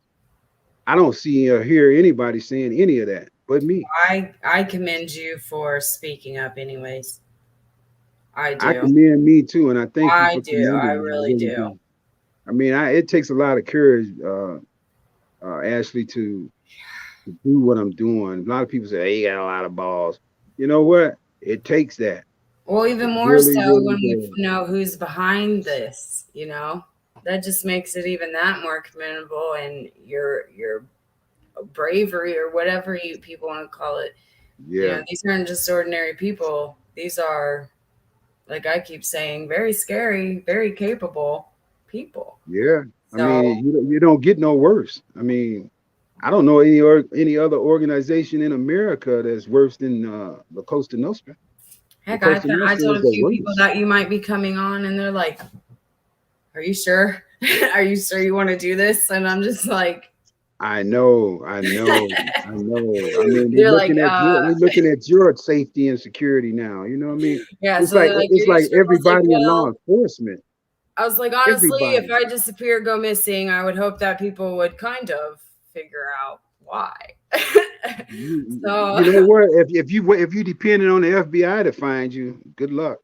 I don't see or hear anybody saying any of that but me. I commend you for speaking up anyways. I I do. commend me too, and I thank you I for do. I commending me. I really really do. do. I mean, it takes a lot of courage, Ashley, to do what I'm doing. A lot of people say, "Hey, you got a lot of balls." You know what? It takes that. Well, even more Really, so really when we bad. know who's behind this, you know, that just makes it even that more commendable. And your bravery or whatever you people want to call it. You know, Yeah, these aren't just ordinary people. These are, like I keep saying, very scary, very capable people. yeah. I So mean, you don't get no worse. I mean, I don't know any other organization in America that's worse than La Costa Nostra. La heck, Costa I Nostra told is a the few people worst. that you might be coming on, and they're like, "Are you sure? Are you sure you want to do this?" And I'm just like, I know, I know, I know. I mean, they're like, they're looking at your safety and security now. You know what I mean? yeah. So they're like, "Are It's you like sure?" I was like, everybody in law "Well." enforcement, I was like, honestly, if everybody. I disappear, go missing, I would hope that people would kind of figure out why. So You know what? If you depended on the FBI to find you, good luck,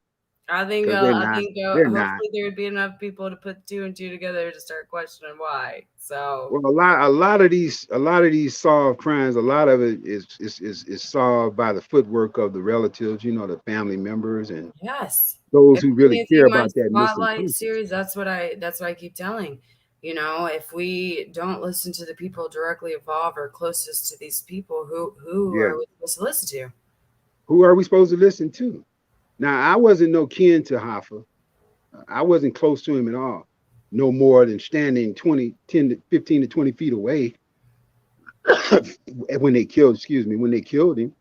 because they're I not. think They're not. hopefully there would be enough people to put two and two together to start questioning why. So Well, a lot of these solved crimes, a lot of it is solved by the footwork of the relatives, you know, the family members and yes, those if who even really if care you my about that missing spotlight person. series, that's what I keep telling. You know, if we don't listen to the people directly involved or closest to these people, who Yeah. are we supposed to listen to? Who are we supposed to listen to? Now, I wasn't no kin to Hoffa. I wasn't close to him at all. No more than standing 20, 10 to 15 to 20 feet away when they killed, excuse me, when they killed him.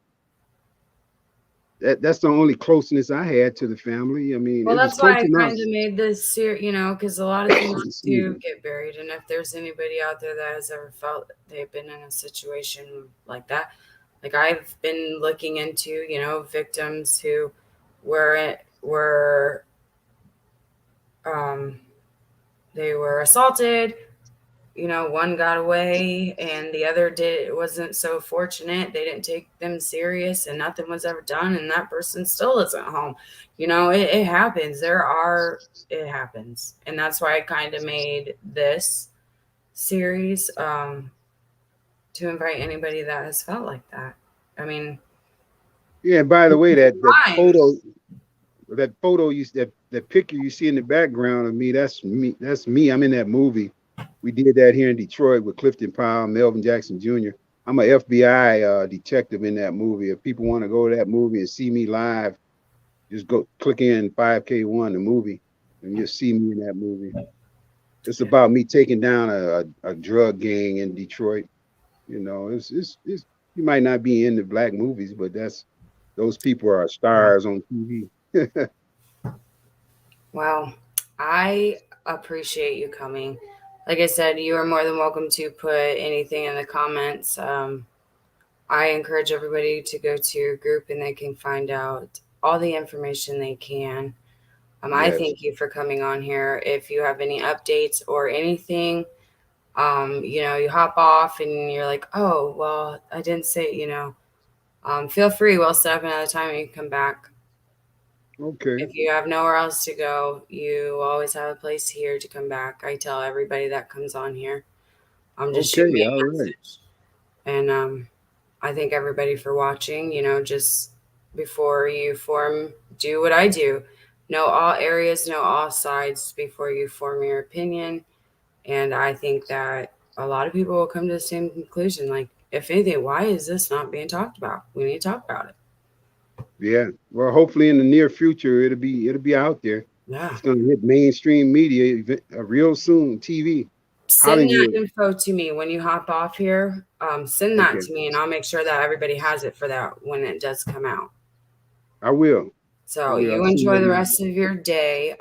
That's the only closeness I had to the family. I mean, Well, it was that's why close I enough. kind of made this series, you know, because a lot of things Excuse do me. get buried. And if there's anybody out there that has ever felt they've been in a situation like that, like I've been looking into, you know, victims who were um, they were assaulted, you know, one got away and the other did wasn't so fortunate. They didn't take them serious and nothing was ever done and that person still isn't home. You know, it happens. It happens. And that's why I kind of made this series to invite anybody that has felt like that. I mean, Yeah, and by the way, fine. that photo that picture you see in the background of me, that's me. That's me. I'm in that movie. We did that here in Detroit with Clifton Powell, Melvin Jackson Jr. I'm a FBI detective in that movie. If people want to go to that movie and see me live, just go click in 5K1 the movie, and you'll see me in that movie. It's about me taking down a drug gang in Detroit. You know, it's you might not be into black movies, but that's those people are stars on TV. Well, I appreciate you coming. Like I said, you are more than welcome to put anything in the comments. I encourage everybody to go to your group and they can find out all the information they can. I Yes. thank you for coming on here. If you have any updates or anything, you know, you hop off and you're like, oh, well, I didn't say, you know, feel free. We'll set up another time and you can come back. Okay. If you have nowhere else to go, you always have a place here to come back. I tell everybody that comes on here, just shoot Okay. me All a right. message. And I thank everybody for watching. You know, just before you form, do what I do. Know all areas, know all sides before you form your opinion. And I think that a lot of people will come to the same conclusion. Like, if anything, why is this not being talked about? We need to talk about it. Yeah. Well, hopefully in the near future it'll be out there. Yeah. It's gonna hit mainstream media real soon. TV, Send that Hollywood. info to me when you hop off here. Send that Okay. to me, and I'll make sure that everybody has it for that when it does come out. I will. I So will. I'll you send enjoy that the now. rest of your day.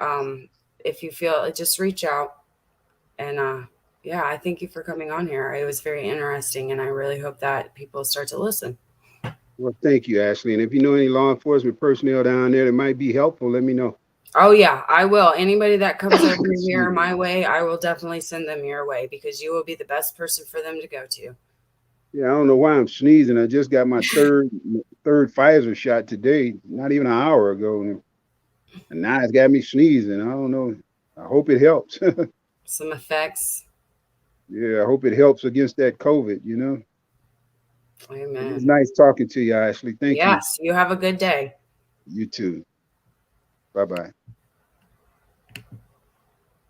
If you feel, just reach out. And yeah, I thank you for coming on here. It was very interesting, and I really hope that people start to listen. Well, thank you, Ashley. And if you know any law enforcement personnel down there that might be helpful, let me know. Oh yeah, I will. Anybody that comes over here Excuse me. my way, I will definitely send them your way because you will be the best person for them to go to. Yeah, I don't know why I'm sneezing. I just got my third Pfizer shot today, not even an hour ago, and now it's got me sneezing. I don't know. I hope it helps. Some effects. Yeah, I hope it helps against that COVID. It was Amen. nice talking to you, Ashley. Thank you. Yes, you have a good day. You too. Bye-bye.